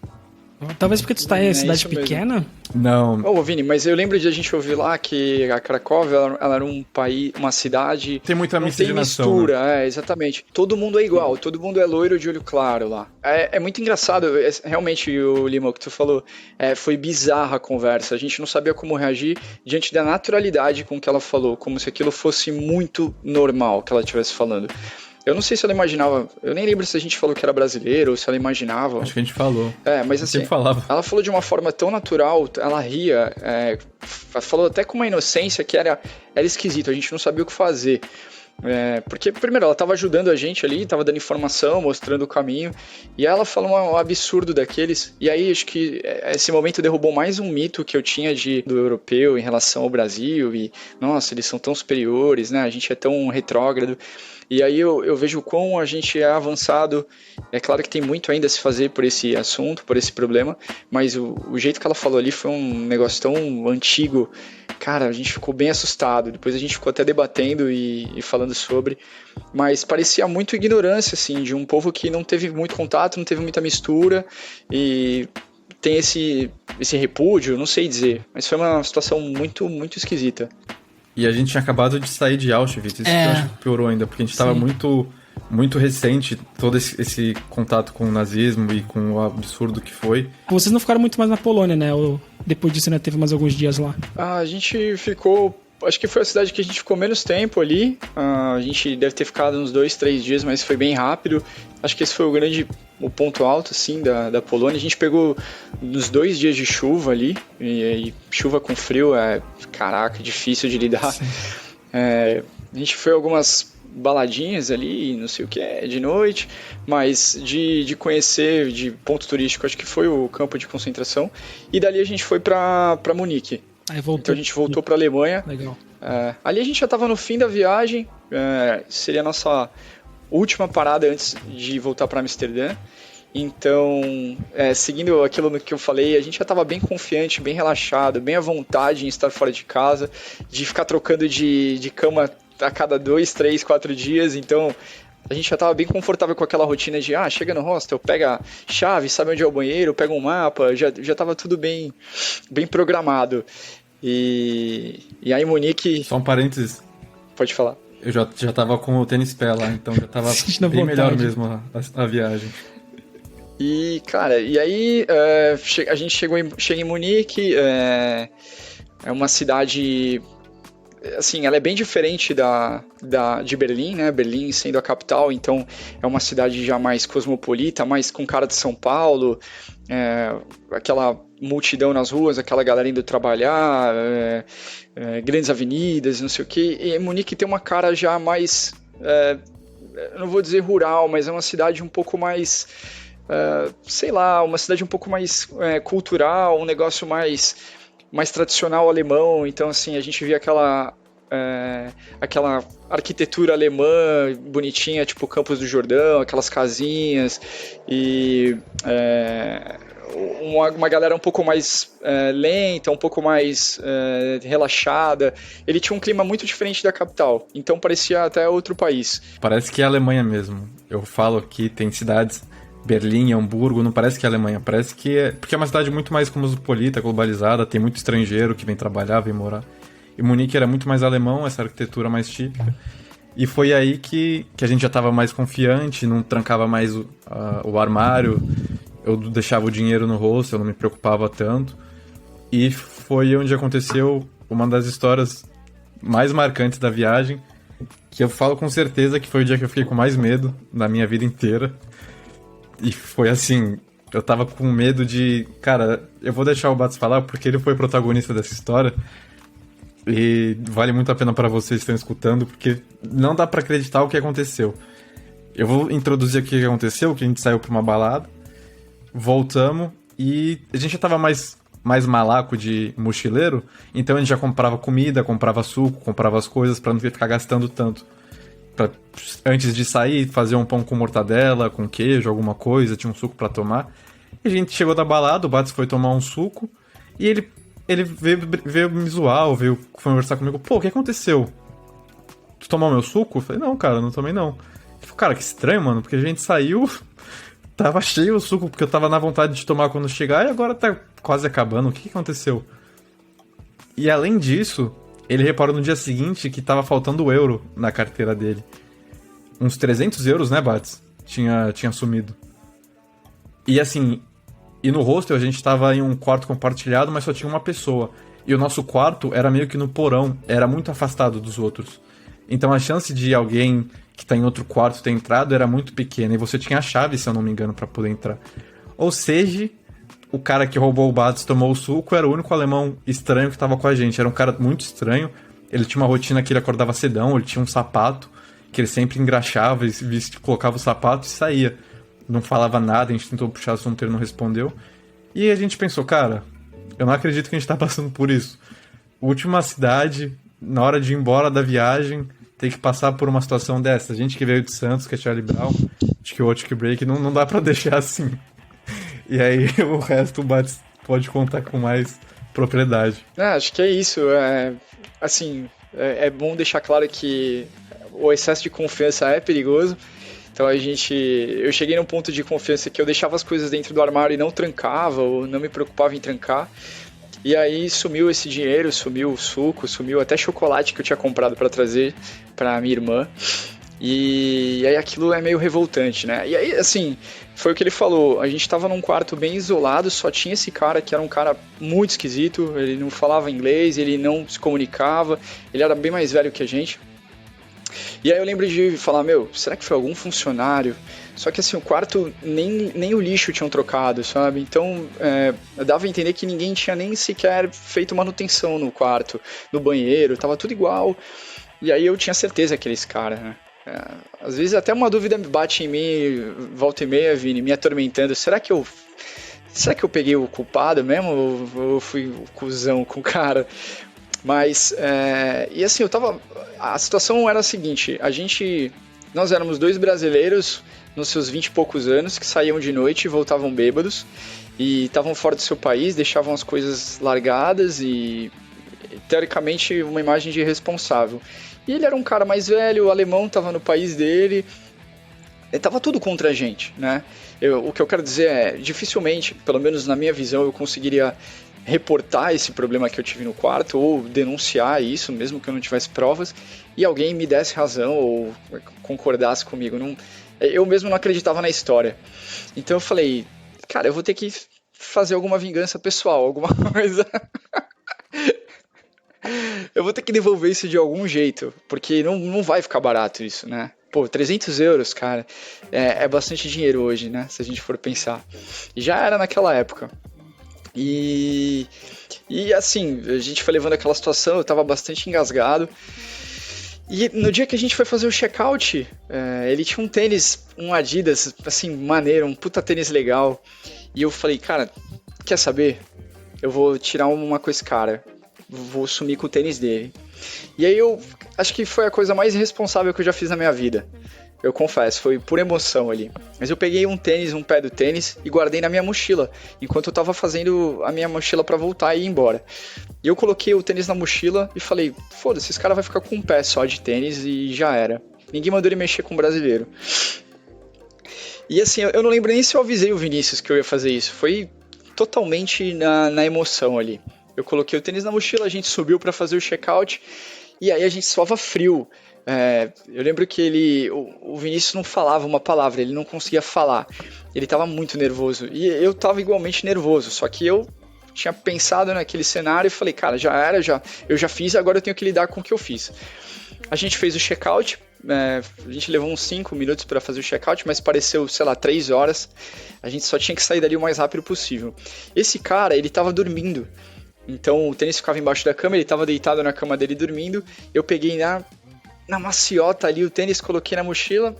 Talvez porque tu tá em cidade pequena? Não. Ô, Vini, mas eu lembro de a gente ouvir lá que a Cracóvia, ela era um país, uma cidade... Tem muita miscigenação, mistura, né? Exatamente. Todo mundo é igual, todo mundo é loiro de olho claro lá. É muito engraçado, realmente, o Lima, o que tu falou, foi bizarra a conversa. A gente não sabia como reagir diante da naturalidade com que ela falou, como se aquilo fosse muito normal que ela estivesse falando. Eu não sei se ela imaginava, eu nem lembro se a gente falou que era brasileiro ou se ela imaginava. Acho que a gente falou. Mas assim, ela falou de uma forma tão natural, ela ria, falou até com uma inocência que era esquisito, a gente não sabia o que fazer. Porque, primeiro, ela estava ajudando a gente ali, estava dando informação, mostrando o caminho, e aí ela falou um absurdo daqueles, e aí acho que esse momento derrubou mais um mito que eu tinha do europeu em relação ao Brasil, e, nossa, eles são tão superiores, né, a gente é tão retrógrado. E aí eu vejo o quão a gente é avançado. É claro que tem muito ainda a se fazer por esse assunto, por esse problema, mas o jeito que ela falou ali foi um negócio tão antigo, cara, a gente ficou bem assustado. Depois a gente ficou até debatendo e falando sobre, mas parecia muito ignorância, assim, de um povo que não teve muito contato, não teve muita mistura e tem esse repúdio, não sei dizer, mas foi uma situação muito, muito esquisita. E a gente tinha acabado de sair de Auschwitz, isso que eu acho que piorou ainda, porque a gente estava muito, muito recente, todo esse contato com o nazismo e com o absurdo que foi. Vocês não ficaram muito mais na Polônia, né? Ou depois disso, né, teve mais alguns dias lá? A gente ficou, acho que foi a cidade que a gente ficou menos tempo ali, a gente deve ter ficado uns 2, 3 dias, mas foi bem rápido. Acho que esse foi o ponto alto, assim, da Polônia. A gente pegou uns 2 dias de chuva ali, e chuva com frio caraca, difícil de lidar. A gente foi algumas baladinhas ali, não sei o que de noite, mas de conhecer, de ponto turístico, acho que foi o campo de concentração. E dali a gente foi pra Munique. Aí voltou. Então a gente voltou pra Alemanha. Legal. Ali a gente já estava no fim da viagem, seria a nossa última parada antes de voltar para Amsterdã. Então, seguindo aquilo que eu falei, a gente já estava bem confiante, bem relaxado, bem à vontade em estar fora de casa, de ficar trocando de cama a cada 2, 3, 4 dias. Então, a gente já estava bem confortável com aquela rotina de chega no hostel, pega a chave, sabe onde é o banheiro, pega um mapa, já estava tudo bem programado. E aí em Munique... Só um parênteses. Pode falar. Eu já tava com o tênis pé lá, então já tava bem melhor mesmo a viagem. E, cara, a gente chega em Munique, é uma cidade, assim, ela é bem diferente de Berlim, né? Berlim sendo a capital, então é uma cidade já mais cosmopolita, mais com cara de São Paulo, aquela multidão nas ruas, aquela galera indo trabalhar, grandes avenidas, não sei o que. E Munique tem uma cara já mais, eu não vou dizer rural, mas é uma cidade um pouco mais, sei lá, uma cidade um pouco mais cultural, um negócio mais tradicional alemão. Então, assim, a gente via aquela arquitetura alemã bonitinha, tipo Campos do Jordão, aquelas casinhas, e uma galera um pouco mais lenta, um pouco mais relaxada. Ele tinha um clima muito diferente da capital, então parecia até outro país. Parece que é a Alemanha mesmo. Eu falo que tem cidades, Berlim, Hamburgo, não parece que é a Alemanha, parece que porque é uma cidade muito mais cosmopolita, globalizada, tem muito estrangeiro que vem trabalhar, vem morar. E Munique era muito mais alemão, essa arquitetura mais típica. E foi aí que a gente já estava mais confiante, não trancava mais o armário, eu deixava o dinheiro no rosto, eu não me preocupava tanto. E foi onde aconteceu uma das histórias mais marcantes da viagem, que eu falo com certeza que foi o dia que eu fiquei com mais medo na minha vida inteira. E foi assim, eu tava com medo de... Cara, eu vou deixar o Batos falar porque ele foi protagonista dessa história. E vale muito a pena para vocês que estão escutando, porque não dá para acreditar o que aconteceu. Eu vou introduzir aqui o que aconteceu, que a gente saiu pra uma balada, voltamos e a gente já tava mais malaco de mochileiro, então a gente já comprava comida, comprava suco, comprava as coisas pra não ficar gastando tanto. Antes de sair, fazer um pão com mortadela, com queijo, alguma coisa, tinha um suco pra tomar. E a gente chegou da balada, o Batos foi tomar um suco e ele veio me zoar, veio conversar comigo. Pô, o que aconteceu? Tu tomou meu suco? Eu falei, não, cara, não tomei não. Ele falou, cara, que estranho, mano, porque a gente saiu, tava cheio o suco, porque eu tava na vontade de tomar quando chegar, e agora tá quase acabando. O que aconteceu? E além disso, ele reparou no dia seguinte que tava faltando euro na carteira dele. Uns 300 euros, né, Bates? Tinha sumido. E assim... E no hostel a gente tava em um quarto compartilhado, mas só tinha uma pessoa. E o nosso quarto era meio que no porão, era muito afastado dos outros. Então a chance de alguém que tá em outro quarto ter entrado era muito pequena. E você tinha a chave, se eu não me engano, pra poder entrar. Ou seja, o cara que roubou o Bates tomou o suco, era o único alemão estranho que tava com a gente. Era um cara muito estranho. Ele tinha uma rotina que ele acordava cedão, ele tinha um sapato que ele sempre engraxava, colocava o sapato e saía. Não falava nada, a gente tentou puxar o assunto, ele não respondeu. E a gente pensou, cara, eu não acredito que a gente tá passando por isso. Última cidade, na hora de ir embora da viagem, tem que passar por uma situação dessa. A gente que veio de Santos, que é Charlie Brown, acho que o Outkick Break, não dá pra deixar assim. E aí o resto o Bates pode contar com mais propriedade. Acho que é isso. Assim, é bom deixar claro que o excesso de confiança é perigoso. Então eu cheguei num ponto de confiança que eu deixava as coisas dentro do armário e não trancava, ou não me preocupava em trancar. E aí sumiu esse dinheiro, sumiu o suco, sumiu até chocolate que eu tinha comprado para trazer para minha irmã. E aí aquilo é meio revoltante, né? E aí, assim, foi o que ele falou, a gente tava num quarto bem isolado, só tinha esse cara que era um cara muito esquisito, ele não falava inglês, ele não se comunicava, ele era bem mais velho que a gente. E aí eu lembro de falar, será que foi algum funcionário? Só que assim, o quarto nem o lixo tinham trocado, sabe? Então, dava a entender que ninguém tinha nem sequer feito manutenção no quarto, no banheiro, tava tudo igual. E aí eu tinha certeza que era esse cara, né? Às vezes até uma dúvida bate em mim, volta e meia, Vini, me atormentando. Será que eu peguei o culpado mesmo? Ou eu fui o cuzão com o cara? Mas, e assim, a situação era a seguinte, nós éramos 2 brasileiros nos seus 20 e poucos anos que saíam de noite e voltavam bêbados e estavam fora do seu país, deixavam as coisas largadas e, teoricamente, uma imagem de irresponsável. E ele era um cara mais velho, o alemão estava no país dele, estava tudo contra a gente, né? O que eu quero dizer é, dificilmente, pelo menos na minha visão, eu conseguiria reportar esse problema que eu tive no quarto ou denunciar isso, mesmo que eu não tivesse provas, e alguém me desse razão ou concordasse comigo. Eu mesmo não acreditava na história. Então eu falei, cara, eu vou ter que fazer alguma vingança pessoal, alguma coisa... Eu vou ter que devolver isso de algum jeito, porque não vai ficar barato isso, né? Pô, 300 euros, cara, é bastante dinheiro hoje, né? Se a gente for pensar. E já era naquela época. E assim, a gente foi levando aquela situação, eu tava bastante engasgado. E no dia que a gente foi fazer o check-out, ele tinha um tênis, um Adidas, assim, maneiro, um puta tênis legal. E eu falei, cara, quer saber? Eu vou tirar uma com esse cara. Vou sumir com o tênis dele. E aí eu acho que foi a coisa mais irresponsável que eu já fiz na minha vida. Eu confesso, foi por emoção ali. Mas eu peguei um pé do tênis e guardei na minha mochila, enquanto eu tava fazendo a minha mochila pra voltar e ir embora. E eu coloquei o tênis na mochila e falei, foda-se, esse cara vai ficar com um pé só de tênis e já era. Ninguém mandou ele mexer com um brasileiro. E assim, eu não lembro nem se eu avisei o Vinícius que eu ia fazer isso. Foi totalmente na emoção ali. Eu coloquei o tênis na mochila, a gente subiu para fazer o check-out e aí a gente suava frio. Eu lembro que o Vinícius não falava uma palavra, ele não conseguia falar. Ele estava muito nervoso e eu estava igualmente nervoso, só que eu tinha pensado naquele cenário e falei, cara, eu já fiz, agora eu tenho que lidar com o que eu fiz. A gente fez o check-out, a gente levou uns 5 minutos para fazer o check-out, mas pareceu, 3 horas. A gente só tinha que sair dali o mais rápido possível. Esse cara, ele estava dormindo. Então o tênis ficava embaixo da cama, ele estava deitado na cama dele dormindo. Eu peguei na maciota ali o tênis, coloquei na mochila.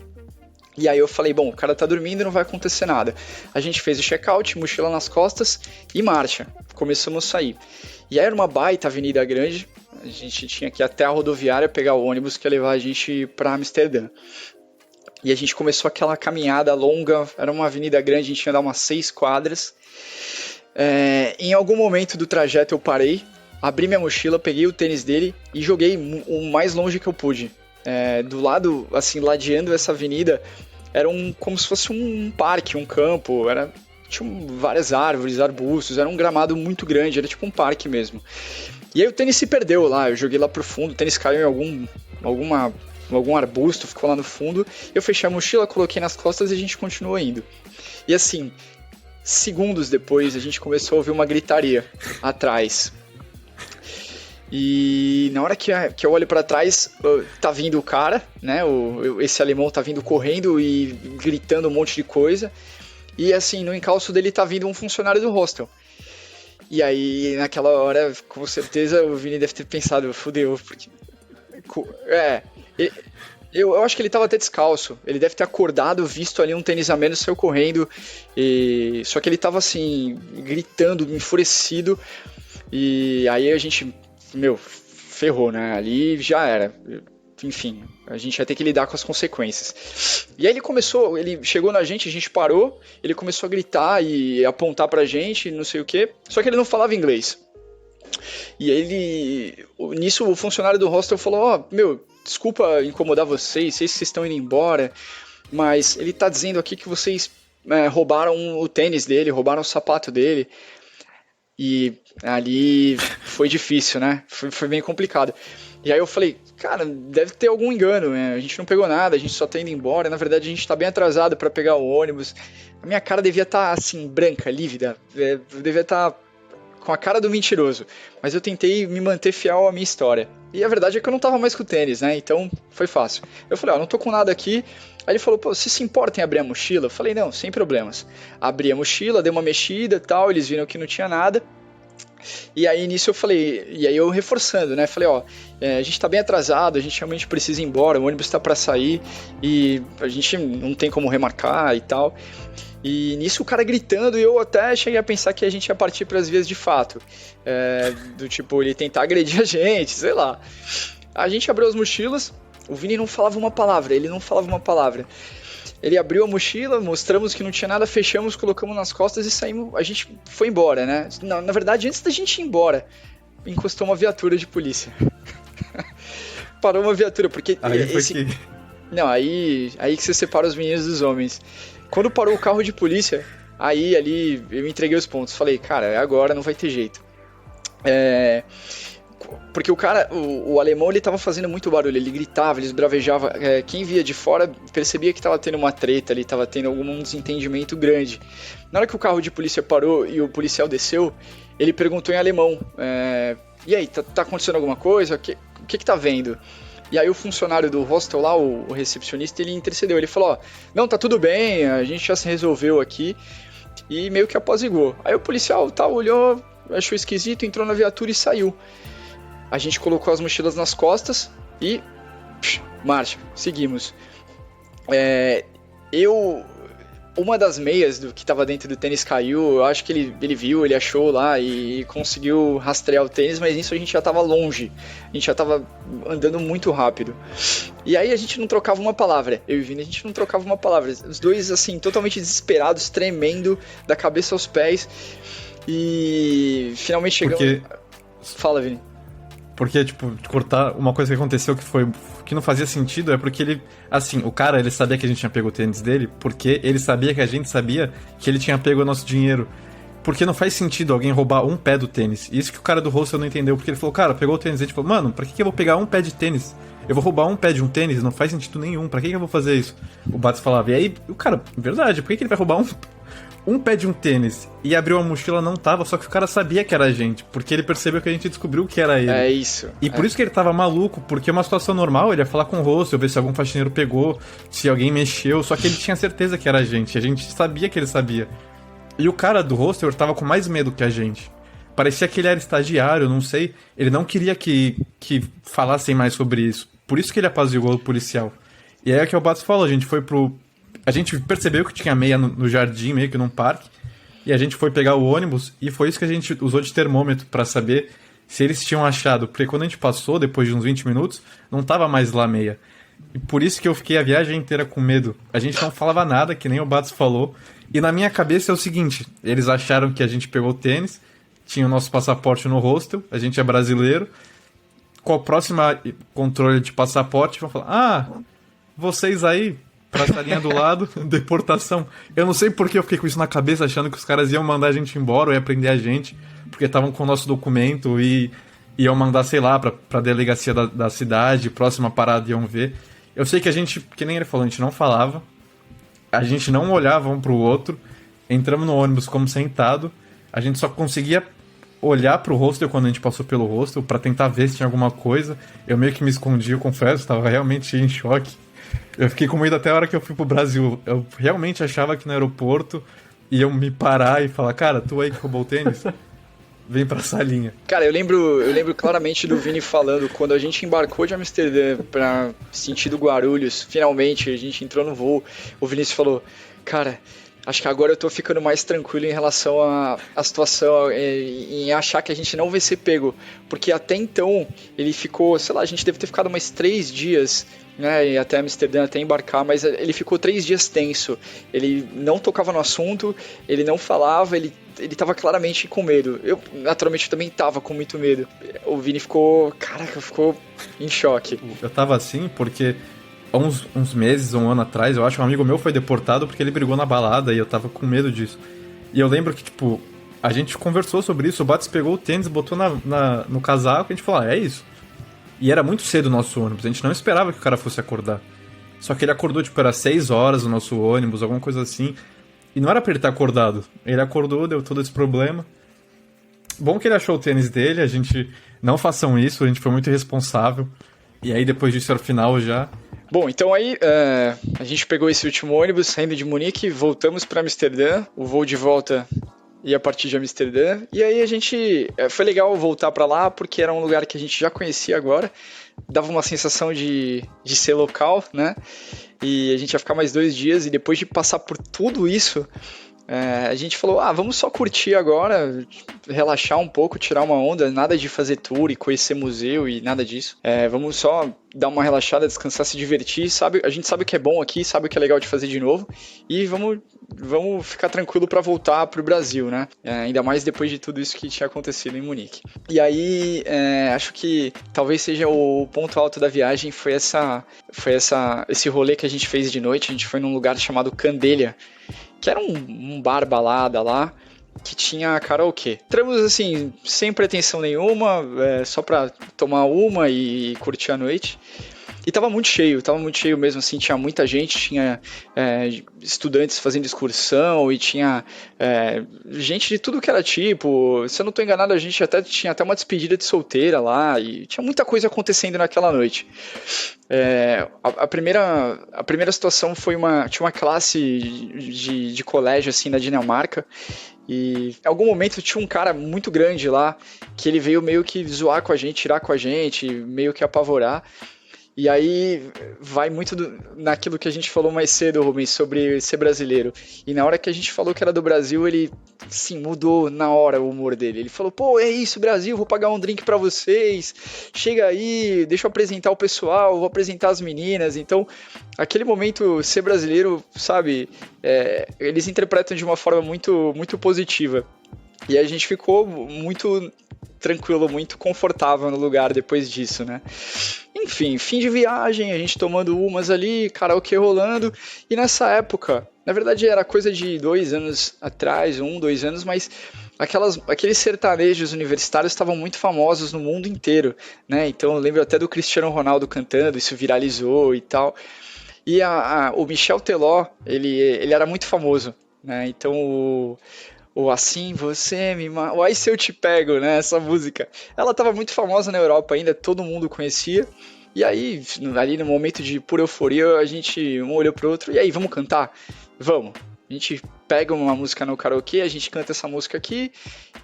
E aí eu falei, bom, o cara tá dormindo, não vai acontecer nada. A gente fez o check-out, mochila nas costas e marcha. Começamos a sair. E aí era uma baita avenida grande. A gente tinha que ir até a rodoviária pegar o ônibus que ia levar a gente para Amsterdã. E a gente começou aquela caminhada longa, era uma avenida grande, a gente ia dar umas 6 quadras. Em algum momento do trajeto eu parei, abri minha mochila, peguei o tênis dele e joguei o mais longe que eu pude. Do lado, assim, ladeando essa avenida, era como se fosse um parque, um campo, tinha várias árvores, arbustos, era um gramado muito grande, era tipo um parque mesmo. E aí o tênis se perdeu lá, eu joguei lá pro fundo, o tênis caiu em algum arbusto, ficou lá no fundo, eu fechei a mochila, coloquei nas costas e a gente continuou indo. E assim, segundos depois a gente começou a ouvir uma gritaria atrás. E na hora que eu olho pra trás, tá vindo o cara, né? Esse alemão tá vindo correndo e gritando um monte de coisa. E assim, no encalço dele tá vindo um funcionário do hostel. E aí, naquela hora, com certeza, o Vini deve ter pensado, fudeu. Porque... Eu acho que ele tava até descalço. Ele deve ter acordado, visto ali um tênis a menos, saiu correndo. Só que ele tava assim, gritando, enfurecido. E aí a gente, ferrou, né? Ali já era. Enfim, a gente vai ter que lidar com as consequências. E aí ele chegou na gente, a gente parou, ele começou a gritar e apontar pra gente, não sei o quê. Só que ele não falava inglês. E nisso o funcionário do hostel falou, desculpa incomodar vocês, sei que vocês estão indo embora, mas ele tá dizendo aqui que vocês roubaram o tênis dele, roubaram o sapato dele. E ali foi difícil, né? Foi bem complicado. E aí eu falei, cara, deve ter algum engano, né? A gente não pegou nada, a gente só tá indo embora. Na verdade, a gente tá bem atrasado pra pegar o ônibus. A minha cara devia estar, assim, branca, lívida. Eu devia estar com a cara do mentiroso. Mas eu tentei me manter fiel à minha história. E a verdade é que eu não tava mais com o tênis, né? Então foi fácil. Eu falei, não tô com nada aqui. Aí ele falou, você se importa em abrir a mochila? Eu falei, não, sem problemas. Abri a mochila, dei uma mexida e tal, eles viram que não tinha nada. E aí nisso eu falei, e aí eu reforçando, né? Falei, a gente tá bem atrasado, a gente realmente precisa ir embora, o ônibus tá pra sair e a gente não tem como remarcar e tal. E nisso o cara gritando, e eu até cheguei a pensar que a gente ia partir pras vias de fato. Do tipo, ele tentar agredir a gente, sei lá. A gente abriu as mochilas, o Vini não falava uma palavra, Ele abriu a mochila, mostramos que não tinha nada, fechamos, colocamos nas costas e saímos. A gente foi embora, né? Na verdade, antes da gente ir embora, encostou uma viatura de polícia. Parou uma viatura, porque... Não, aí que você separa os meninos dos homens. Quando parou o carro de polícia, aí ali eu entreguei os pontos. Falei, cara, agora não vai ter jeito. Porque o cara, o alemão, ele tava fazendo muito barulho, ele gritava, ele esbravejava, quem via de fora percebia que tava tendo uma treta, ele tava tendo algum desentendimento grande. Na hora que o carro de polícia parou e o policial desceu, ele perguntou em alemão, e aí, tá acontecendo alguma coisa? O que tá vendo? E aí o funcionário do hostel lá, o recepcionista, ele intercedeu, ele falou, não, tá tudo bem, a gente já se resolveu aqui, e meio que apaziguou. Aí o policial olhou, achou esquisito, entrou na viatura e saiu. A gente colocou as mochilas nas costas e marcha, seguimos. Uma das meias do que estava dentro do tênis caiu, eu acho que ele viu, ele achou lá e conseguiu rastrear o tênis, mas nisso a gente já estava longe, a gente já estava andando muito rápido. E aí a gente não trocava uma palavra, eu e o Vini, a gente não trocava uma palavra, os dois assim, totalmente desesperados, tremendo da cabeça aos pés, e finalmente chegamos... Fala, Vini. Porque, tipo, cortar uma coisa que aconteceu que não fazia sentido é porque ele, assim, o cara, ele sabia que a gente tinha pego o tênis dele, porque ele sabia que a gente sabia que ele tinha pego o nosso dinheiro. Porque não faz sentido alguém roubar um pé do tênis. Isso que o cara do hostel não entendeu, porque ele falou, cara, pegou o tênis, e a gente falou, mano, pra que eu vou pegar um pé de tênis? Eu vou roubar um pé de um tênis? Não faz sentido nenhum, pra que eu vou fazer isso? O Bates falava, e aí, o cara, verdade, por que ele vai roubar um pé de um tênis e abriu a mochila, não tava, só que o cara sabia que era a gente, porque ele percebeu que a gente descobriu que era ele. É isso. E por isso que ele tava maluco, porque uma situação normal, ele ia falar com o hostel, ver se algum faxineiro pegou, se alguém mexeu, só que ele tinha certeza que era a gente sabia que ele sabia. E o cara do hostel tava com mais medo que a gente. Parecia que ele era estagiário, não sei, ele não queria que falassem mais sobre isso. Por isso que ele apaziguou o policial. E aí é que o Batos falou, a gente percebeu que tinha meia no jardim, meio que num parque, e a gente foi pegar o ônibus, e foi isso que a gente usou de termômetro pra saber se eles tinham achado, porque quando a gente passou, depois de uns 20 minutos, não tava mais lá meia. E por isso que eu fiquei a viagem inteira com medo. A gente não falava nada, que nem o Batos falou, e na minha cabeça é o seguinte, eles acharam que a gente pegou o tênis, tinha o nosso passaporte no hostel, a gente é brasileiro, com a próxima controle de passaporte, vão falar, vocês aí... pra salinha do lado, deportação. Eu não sei porque eu fiquei com isso na cabeça, achando que os caras iam mandar a gente embora ou ia prender a gente, porque estavam com o nosso documento e iam mandar, sei lá, pra delegacia da cidade, próxima parada iam ver. Eu sei que a gente, que nem ele falou, a gente não falava, a gente não olhava um pro outro, entramos no ônibus como sentado, a gente só conseguia olhar pro hostel quando a gente passou pelo hostel, pra tentar ver se tinha alguma coisa. Eu meio que me escondi, eu confesso, tava realmente em choque. Eu fiquei com medo até a hora que eu fui pro Brasil. Eu realmente achava que no aeroporto iam me parar e falar, cara, tu aí que roubou o tênis? Vem pra salinha. Cara, eu lembro claramente do Vini falando, quando a gente embarcou de Amsterdã pra sentido Guarulhos, finalmente a gente entrou no voo, o Vinícius falou, cara, Acho que agora eu tô ficando mais tranquilo em relação à situação, em achar que a gente não vai ser pego. Porque até então, ele ficou, sei lá, a gente deve ter ficado mais 3 dias, né, e até Amsterdã, até embarcar, mas ele ficou 3 dias tenso. Ele não tocava no assunto, ele não falava, ele tava claramente com medo. Eu, naturalmente, também tava com muito medo. O Vini ficou em choque. Eu tava assim porque há uns meses, um ano atrás, eu acho que um amigo meu foi deportado porque ele brigou na balada e eu tava com medo disso. E eu lembro que, tipo, a gente conversou sobre isso, o Bates pegou o tênis, botou no casaco e a gente falou, é isso. E era muito cedo o nosso ônibus, a gente não esperava que o cara fosse acordar. Só que ele acordou, tipo, era 6 horas o nosso ônibus, alguma coisa assim. E não era pra ele estar acordado. Ele acordou, deu todo esse problema. Bom que ele achou o tênis dele, a gente... Não façam isso, a gente foi muito irresponsável. E aí, depois disso, era o final já. Bom, então aí a gente pegou esse último ônibus saindo de Munique, voltamos para Amsterdã, o voo de volta ia partir de Amsterdã, e aí a gente... foi legal voltar para lá, porque era um lugar que a gente já conhecia agora, dava uma sensação de ser local, né? E a gente ia ficar mais 2 dias, e depois de passar por tudo isso, a gente falou, vamos só curtir agora, relaxar um pouco, tirar uma onda, nada de fazer tour e conhecer museu e nada disso. Vamos só dar uma relaxada, descansar, se divertir, a gente sabe o que é bom aqui, sabe o que é legal de fazer de novo, e vamos ficar tranquilo para voltar pro Brasil, né? Ainda mais depois de tudo isso que tinha acontecido em Munique. E aí, acho que talvez seja o ponto alto da viagem, foi esse rolê que a gente fez de noite. A gente foi num lugar chamado Candelia, que era um bar balada lá, que tinha karaokê. Entramos assim, sem pretensão nenhuma, só pra tomar uma e curtir a noite. E tava muito cheio mesmo, assim, tinha muita gente, tinha estudantes fazendo excursão e tinha gente de tudo que era tipo. Se eu não tô enganado, a gente tinha até uma despedida de solteira lá e tinha muita coisa acontecendo naquela noite. A primeira situação tinha uma classe de colégio assim na Dinamarca. E em algum momento tinha um cara muito grande lá que ele veio meio que zoar com a gente, tirar com a gente, meio que apavorar. E aí vai muito naquilo que a gente falou mais cedo, Rubens, sobre ser brasileiro. E na hora que a gente falou que era do Brasil, ele, sim, mudou na hora o humor dele. Ele falou, pô, é isso, Brasil, vou pagar um drink pra vocês, chega aí, deixa eu apresentar o pessoal, vou apresentar as meninas. Então, aquele momento, ser brasileiro, sabe, eles interpretam de uma forma muito, muito positiva. E a gente ficou muito tranquilo, muito confortável no lugar depois disso, né? Enfim, fim de viagem, a gente tomando umas ali, karaokê rolando, e nessa época, na verdade era coisa de 2 anos atrás, 2 anos, mas aqueles sertanejos universitários estavam muito famosos no mundo inteiro, né? Então eu lembro até do Cristiano Ronaldo cantando, isso viralizou e tal. E o Michel Teló, ele era muito famoso, né? Então o Assim Você Me Mata, o Aí Se Eu Te Pego, né, essa música, ela estava muito famosa na Europa ainda, todo mundo conhecia, e aí, ali no momento de pura euforia, a gente um olhou pro outro, e aí, vamos cantar? Vamos. A gente pega uma música no karaokê, a gente canta essa música aqui,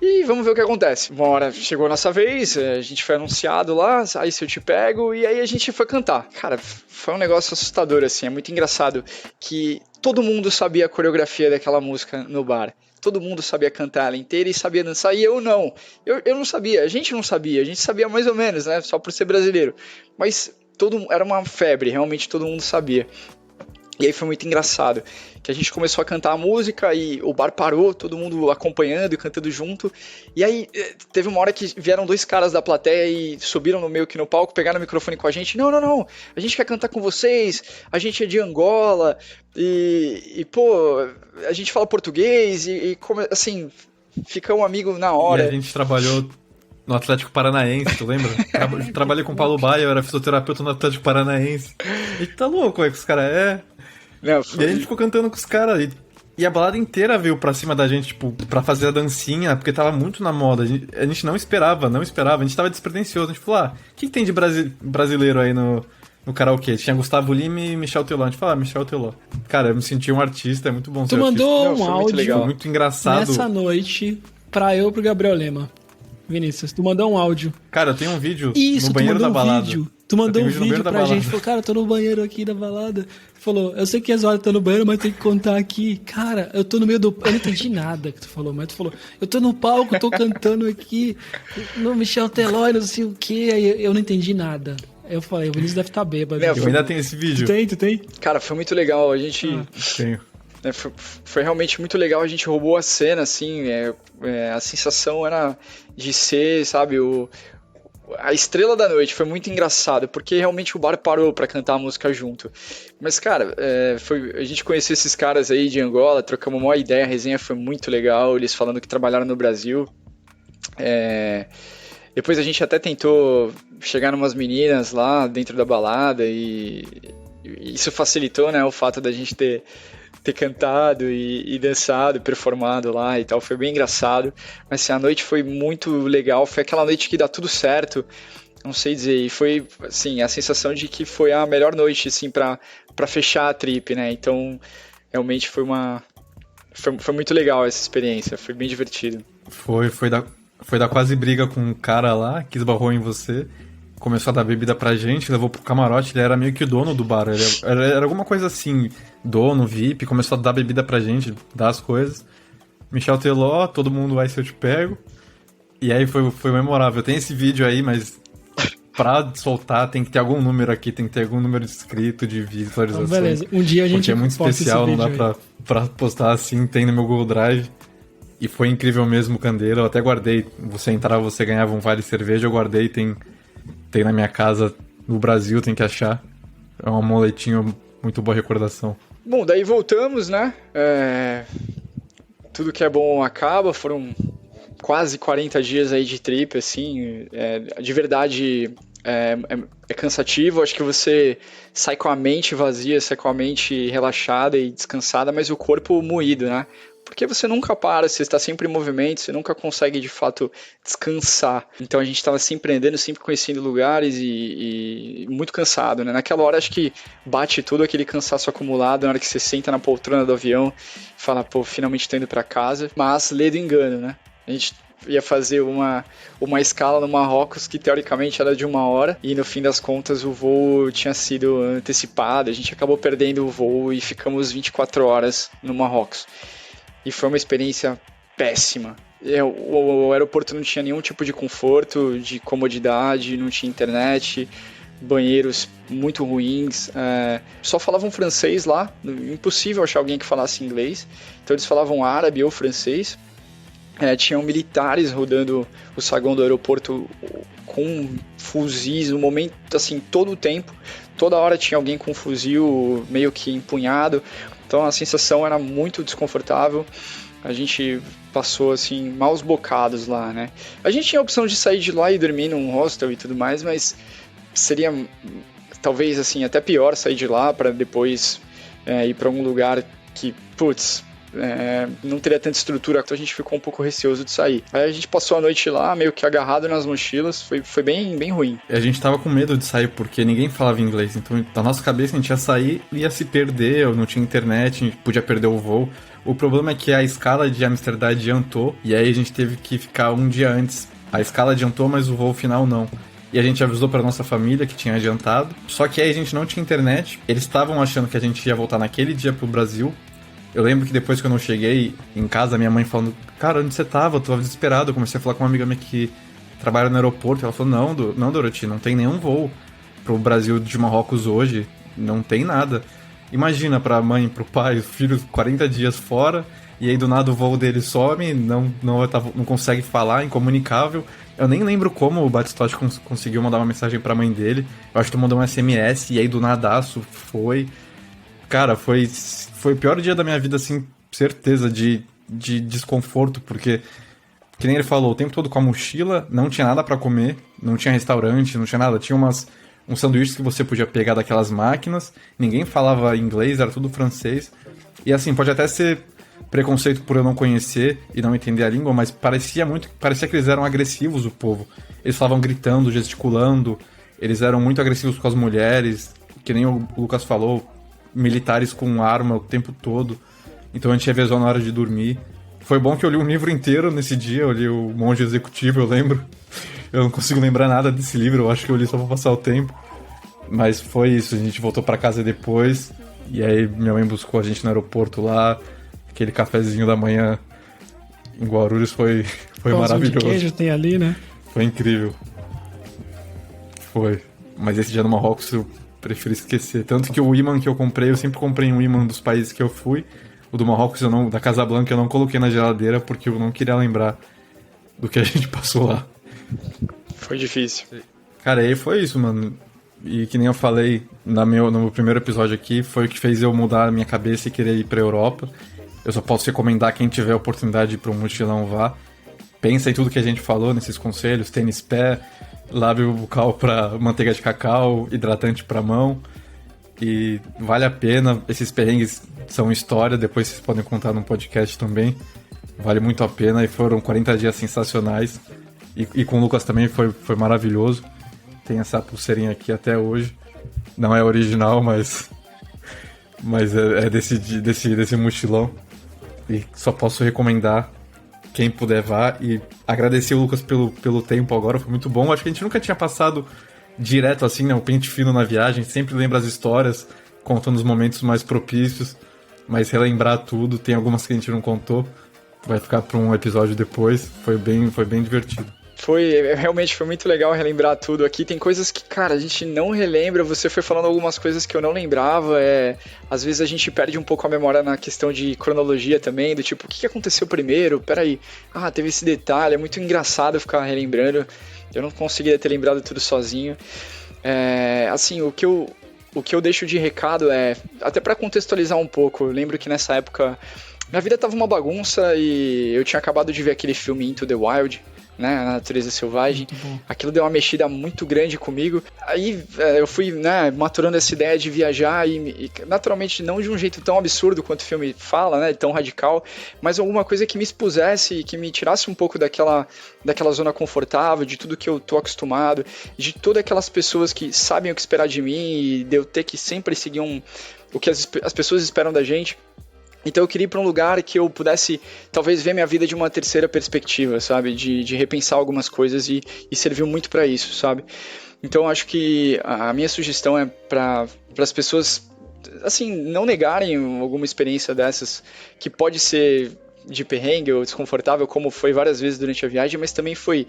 e vamos ver o que acontece. Uma hora chegou a nossa vez, a gente foi anunciado lá, Aí Se Eu Te Pego, e aí a gente foi cantar. Cara, foi um negócio assustador, assim, é muito engraçado, que todo mundo sabia a coreografia daquela música no bar. Todo mundo sabia cantar ela inteira e sabia dançar, e eu não. Eu não sabia, a gente não sabia, a gente sabia mais ou menos, né? Só por ser brasileiro. Mas era uma febre, realmente todo mundo sabia. E aí foi muito engraçado, que a gente começou a cantar a música e o bar parou, todo mundo acompanhando e cantando junto. E aí teve uma hora que vieram 2 caras da plateia e subiram no meio que no palco, pegaram o microfone com a gente. Não, a gente quer cantar com vocês, a gente é de Angola e pô, a gente fala português e assim, fica um amigo na hora. E a gente trabalhou no Atlético Paranaense, tu lembra? Trabalhei com o Paulo Baia, eu era fisioterapeuta no Atlético Paranaense. E tá louco, como é que os caras Não, E a gente ficou cantando com os caras. E a balada inteira veio pra cima da gente, tipo, pra fazer a dancinha, porque tava muito na moda. A gente não esperava. A gente tava despretensioso. A gente falou, o que tem de brasileiro aí no karaokê? Tinha Gustavo Lima e Michel Teló. A gente falou, Michel Teló. Cara, eu me senti um artista, é muito bom ser Tu mandou artista. um áudio Foi muito engraçado. nessa noite pra pro Gabriel Lema. Vinícius, tu mandou um áudio. Cara, eu tenho um vídeo Isso, no banheiro tu mandou da balada. Vídeo. Tu mandou um vídeo no vídeo banheiro da pra gente, balada. falou, cara, eu tô no banheiro aqui da balada. Falou, eu sei que as horas tá no banheiro, mas tem que contar aqui. Cara, eu tô no meio do... Eu não entendi nada que tu falou, mas tu falou, eu tô no palco, tô cantando aqui, no Michel Teló e não sei o quê. Aí eu não entendi nada. Aí eu falei, o Vinícius deve estar bêbado. Não, Eu ainda tenho esse vídeo. Tu tem? Cara, foi muito legal. A gente... Tenho. Foi realmente muito legal, a gente roubou a cena, assim, a sensação era de ser, sabe, a estrela da noite. Foi muito engraçado, porque realmente o bar parou pra cantar a música junto. Mas, cara, a gente conheceu esses caras aí de Angola, trocamos uma ideia, a resenha foi muito legal, eles falando que trabalharam no Brasil. Depois a gente até tentou chegar numas meninas lá dentro da balada e isso facilitou, né, o fato da gente ter cantado e dançado, performado lá e tal, foi bem engraçado, mas assim, a noite foi muito legal, foi aquela noite que dá tudo certo, não sei dizer, e foi assim, a sensação de que foi a melhor noite assim, pra fechar a trip, né, então realmente foi muito legal essa experiência, foi bem divertido. Foi dar quase briga com um cara lá que esbarrou em você. Começou a dar bebida pra gente, levou pro camarote, ele era meio que o dono do bar, era alguma coisa assim, dono, VIP, começou a dar bebida pra gente, dar as coisas. Michel Teló, todo mundo vai se eu te pego. E aí foi memorável. Tem esse vídeo aí, mas pra soltar tem que ter algum número aqui, tem que ter algum número escrito de visualização. Então, beleza, um dia a gente porque é muito posta especial, esse não dá vídeo pra postar assim, tem no meu Google Drive. E foi incrível mesmo, Candeiro, eu até guardei, você entrava, você ganhava um vale cerveja, eu guardei, tem na minha casa no Brasil, tem que achar. É um amuletinho, muito boa recordação. Bom, daí voltamos, né? Tudo que é bom acaba, foram quase 40 dias aí de trip, assim, de verdade é cansativo, acho que você sai com a mente vazia, sai com a mente relaxada e descansada, mas o corpo moído, né? Porque você nunca para, você está sempre em movimento, você nunca consegue de fato descansar. Então a gente estava sempre andando, sempre conhecendo lugares e muito cansado, né? Naquela hora acho que bate tudo aquele cansaço acumulado, na hora que você senta na poltrona do avião e fala, pô, finalmente tô indo para casa. Mas lê do engano, né? A gente ia fazer uma escala no Marrocos que teoricamente era de 1 hora e no fim das contas o voo tinha sido antecipado, a gente acabou perdendo o voo e ficamos 24 horas no Marrocos. E foi uma experiência péssima. O aeroporto não tinha nenhum tipo de conforto, de comodidade, não tinha internet, banheiros muito ruins. Só falavam francês lá, impossível achar alguém que falasse inglês. Então eles falavam árabe ou francês. Tinham militares rodando o saguão do aeroporto com fuzis no momento, assim, todo o tempo. Toda hora tinha alguém com um fuzil meio que empunhado. Então a sensação era muito desconfortável, a gente passou assim maus bocados lá, né? A gente tinha a opção de sair de lá e dormir num hostel e tudo mais, mas seria talvez assim até pior sair de lá para depois ir para um lugar que, putz, não teria tanta estrutura, então a gente ficou um pouco receoso de sair. Aí a gente passou a noite lá, meio que agarrado nas mochilas, foi bem, bem ruim. A gente tava com medo de sair porque ninguém falava inglês, então na nossa cabeça a gente ia sair e ia se perder, ou não tinha internet, a gente podia perder o voo. O problema é que a escala de Amsterdã adiantou, e aí a gente teve que ficar um dia antes. A escala adiantou, mas o voo final não. E a gente avisou pra nossa família que tinha adiantado, só que aí a gente não tinha internet, eles estavam achando que a gente ia voltar naquele dia pro Brasil. Eu lembro que depois que eu não cheguei em casa, minha mãe falando, cara, onde você tava? Eu tava desesperado. Eu comecei a falar com uma amiga minha que trabalha no aeroporto. Ela falou, não, Dorothy, não tem nenhum voo pro Brasil de Marrocos hoje. Não tem nada. Imagina pra mãe, pro pai, os filhos 40 dias fora, e aí do nada o voo dele some, não consegue falar, incomunicável. Eu nem lembro como o Batistotti conseguiu mandar uma mensagem pra mãe dele. Eu acho que mandou um SMS, e aí do nadaço foi... Cara, foi o pior dia da minha vida, assim, certeza, de desconforto, porque, que nem ele falou, o tempo todo com a mochila, não tinha nada pra comer, não tinha restaurante, não tinha nada, tinha uns sanduíches que você podia pegar daquelas máquinas, ninguém falava inglês, era tudo francês, e assim, pode até ser preconceito por eu não conhecer e não entender a língua, mas parecia que eles eram agressivos, o povo. Eles falavam gritando, gesticulando, eles eram muito agressivos com as mulheres, que nem o Lucas falou, militares com arma o tempo todo. Então a gente revezou na hora de dormir. Foi bom que eu li um livro inteiro nesse dia. Eu li o Monge Executivo, eu lembro. Eu não consigo lembrar nada desse livro, eu acho que eu li só pra passar o tempo. Mas foi isso, a gente voltou pra casa depois, e aí minha mãe buscou a gente no aeroporto lá, aquele cafezinho da manhã em Guarulhos foi maravilhoso. De queijo tem ali, né? Foi incrível. Foi. Mas esse dia no Marrocos eu prefiro esquecer. Tanto que o imã que eu comprei, eu sempre comprei um imã dos países que eu fui. O do Marrocos, da Casablanca, eu não coloquei na geladeira porque eu não queria lembrar do que a gente passou lá. Foi difícil. Cara, aí foi isso, mano. E que nem eu falei no meu primeiro episódio aqui, foi o que fez eu mudar a minha cabeça e querer ir pra Europa. Eu só posso recomendar quem tiver a oportunidade de ir pra um mochilão, vá. Pensa em tudo que a gente falou nesses conselhos, tênis pé, lave o bucal pra manteiga de cacau, hidratante pra mão. E vale a pena, esses perrengues são história, depois vocês podem contar num podcast também. Vale muito a pena e foram 40 dias sensacionais. E com o Lucas também foi maravilhoso. Tem essa pulseirinha aqui até hoje. Não é original, mas é desse mochilão. E só posso recomendar, quem puder vá. E agradecer o Lucas pelo tempo agora, foi muito bom. Acho que a gente nunca tinha passado direto assim, né? O pente fino na viagem. Sempre lembra as histórias, contando os momentos mais propícios. Mas relembrar tudo, tem algumas que a gente não contou. Vai ficar para um episódio depois. Foi bem divertido. Realmente foi muito legal relembrar tudo aqui. Tem coisas que, cara, a gente não relembra. Você foi falando algumas coisas que eu não lembrava. Às vezes a gente perde um pouco a memória na questão de cronologia também, do tipo, o que aconteceu primeiro? Peraí, teve esse detalhe. É muito engraçado ficar relembrando. Eu não conseguia ter lembrado tudo sozinho. Assim, o que eu deixo de recado até para contextualizar um pouco, eu lembro que nessa época minha vida tava uma bagunça e eu tinha acabado de ver aquele filme Into the Wild, né, a natureza selvagem. Aquilo deu uma mexida muito grande comigo. Aí eu fui, né, maturando essa ideia de viajar e naturalmente não de um jeito tão absurdo quanto o filme fala, né, tão radical, mas alguma coisa que me expusesse, que me tirasse um pouco daquela zona confortável, de tudo que eu tô acostumado, de todas aquelas pessoas que sabem o que esperar de mim e de eu ter que sempre seguir o que as pessoas esperam da gente. Então eu queria ir para um lugar que eu pudesse talvez ver minha vida de uma terceira perspectiva, sabe? De repensar algumas coisas e serviu muito para isso, sabe? Então eu acho que a minha sugestão é para as pessoas, assim, não negarem alguma experiência dessas, que pode ser de perrengue ou desconfortável, como foi várias vezes durante a viagem, mas também foi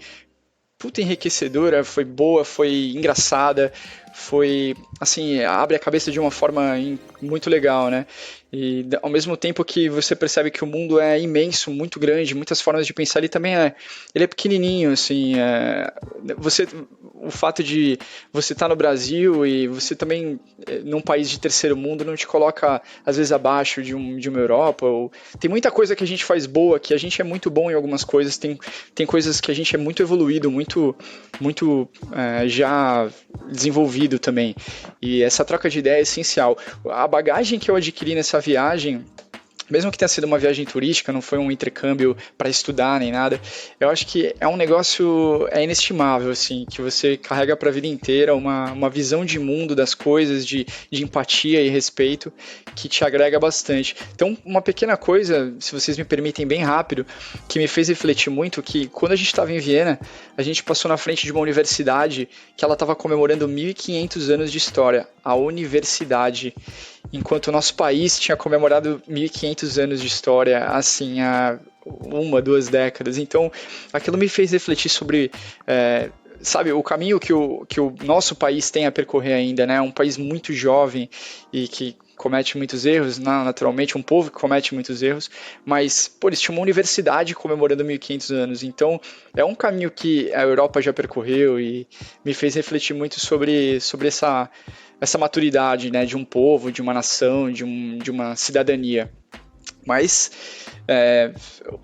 puta enriquecedora, foi boa, foi engraçada, foi, assim, abre a cabeça de uma forma muito legal, né? E ao mesmo tempo que você percebe que o mundo é imenso, muito grande, muitas formas de pensar, ele também ele é pequenininho, assim, o fato de você estar no Brasil e você também num país de terceiro mundo não te coloca às vezes abaixo de uma Europa, tem muita coisa que a gente faz boa, que a gente é muito bom em algumas coisas, tem coisas que a gente é muito evoluído, muito já desenvolvido também, e essa troca de ideia é essencial. A bagagem que eu adquiri nessa viagem, mesmo que tenha sido uma viagem turística, não foi um intercâmbio para estudar nem nada, eu acho que é um negócio inestimável, assim, que você carrega para a vida inteira, uma visão de mundo das coisas, de empatia e respeito, que te agrega bastante. Então, uma pequena coisa, se vocês me permitem bem rápido, que me fez refletir muito, que quando a gente estava em Viena, a gente passou na frente de uma universidade que ela estava comemorando 1.500 anos de história, a universidade, enquanto o nosso país tinha comemorado 1.500 anos de história, assim, há 2 décadas. Então, aquilo me fez refletir sobre, sabe, o caminho que o nosso país tem a percorrer ainda, né? Um país muito jovem e que comete muitos erros, naturalmente, um povo que comete muitos erros, mas, eles tinham uma universidade comemorando 1.500 anos, então é um caminho que a Europa já percorreu e me fez refletir muito sobre essa maturidade, né, de um povo, de uma nação, de uma cidadania. Mas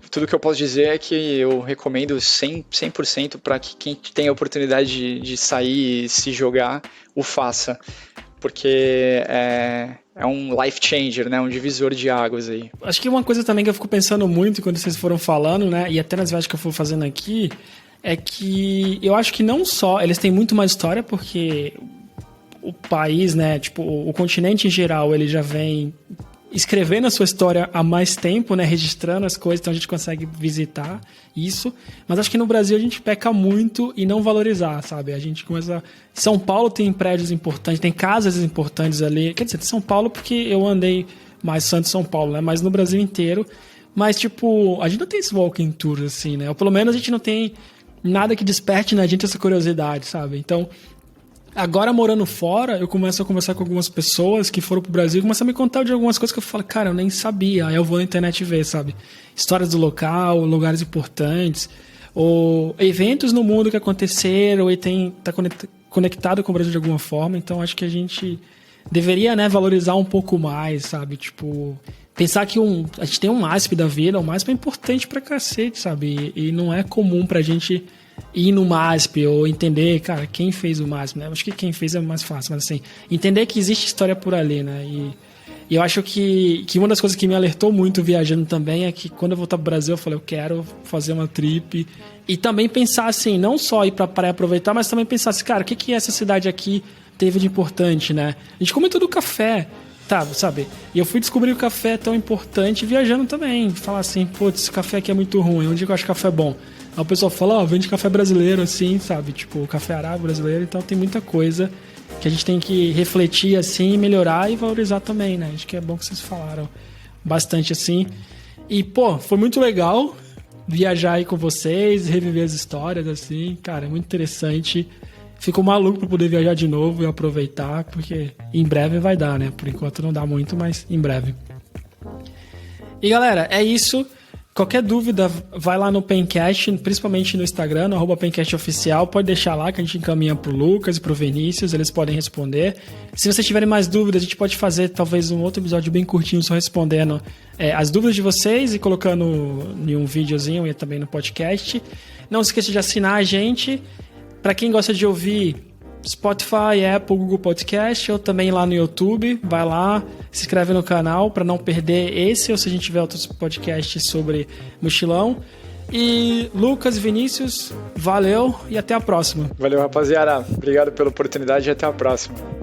tudo que eu posso dizer é que eu recomendo 100% para que quem tem a oportunidade de sair e se jogar, o faça, porque é um life changer, né, um divisor de águas aí. Acho que uma coisa também que eu fico pensando muito quando vocês foram falando, né, e até nas viagens que eu fui fazendo aqui, é que eu acho que não só eles têm muito mais história, porque o país, né, tipo, o continente em geral, ele já vem escrevendo a sua história há mais tempo, né? Registrando as coisas, então a gente consegue visitar isso. Mas acho que no Brasil a gente peca muito em não valorizar, sabe? A gente começa... São Paulo tem prédios importantes, tem casas importantes ali. Quer dizer, São Paulo porque eu andei mais Santos São Paulo, né? Mas no Brasil inteiro. Mas, tipo, a gente não tem esse walking tour, assim, né? Ou pelo menos a gente não tem nada que desperte na gente essa curiosidade, sabe? Então... Agora, morando fora, eu começo a conversar com algumas pessoas que foram pro Brasil e começam a me contar de algumas coisas que eu falo, cara, eu nem sabia. Aí eu vou na internet ver, sabe? Histórias do local, lugares importantes, ou eventos no mundo que aconteceram e tá conectado com o Brasil de alguma forma. Então, acho que a gente deveria, né, valorizar um pouco mais, sabe? Tipo, pensar que a gente tem um MASP da vida, o MASP é importante pra cacete, sabe? E não é comum pra gente... ir no MASP ou entender, cara, quem fez o MASP, né? Acho que quem fez é mais fácil, mas assim, entender que existe história por ali, né? E eu acho que uma das coisas que me alertou muito viajando também é que quando eu voltar pro Brasil, eu falei, eu quero fazer uma trip e também pensar assim, não só ir pra praia aproveitar, mas também pensar assim, cara, o que essa cidade aqui teve de importante, né? A gente comentou do café, tá, sabe? E eu fui descobrir o café tão importante viajando também, falar assim, putz, esse café aqui é muito ruim, onde que eu acho café bom? Aí o pessoal fala, vende café brasileiro, assim, sabe? Tipo, café arábico brasileiro. Então tem muita coisa que a gente tem que refletir, assim, melhorar e valorizar também, né? Acho que é bom que vocês falaram bastante, assim. E, pô, foi muito legal viajar aí com vocês, reviver as histórias, assim. Cara, é muito interessante. Fico maluco pra poder viajar de novo e aproveitar, porque em breve vai dar, né? Por enquanto não dá muito, mas em breve. E, galera, é isso. Qualquer dúvida, vai lá no Pencast, principalmente no Instagram, no @PencastOficial, pode deixar lá que a gente encaminha pro Lucas e pro Vinícius, eles podem responder. Se vocês tiverem mais dúvidas, a gente pode fazer talvez um outro episódio bem curtinho, só respondendo as dúvidas de vocês e colocando em um videozinho e também no podcast. Não se esqueça de assinar a gente. Para quem gosta de ouvir, Spotify, Apple, Google Podcast, ou também lá no YouTube, vai lá, se inscreve no canal para não perder esse ou se a gente tiver outros podcasts sobre mochilão. E Lucas e Vinícius, valeu e até a próxima. Valeu, rapaziada. Obrigado pela oportunidade e até a próxima.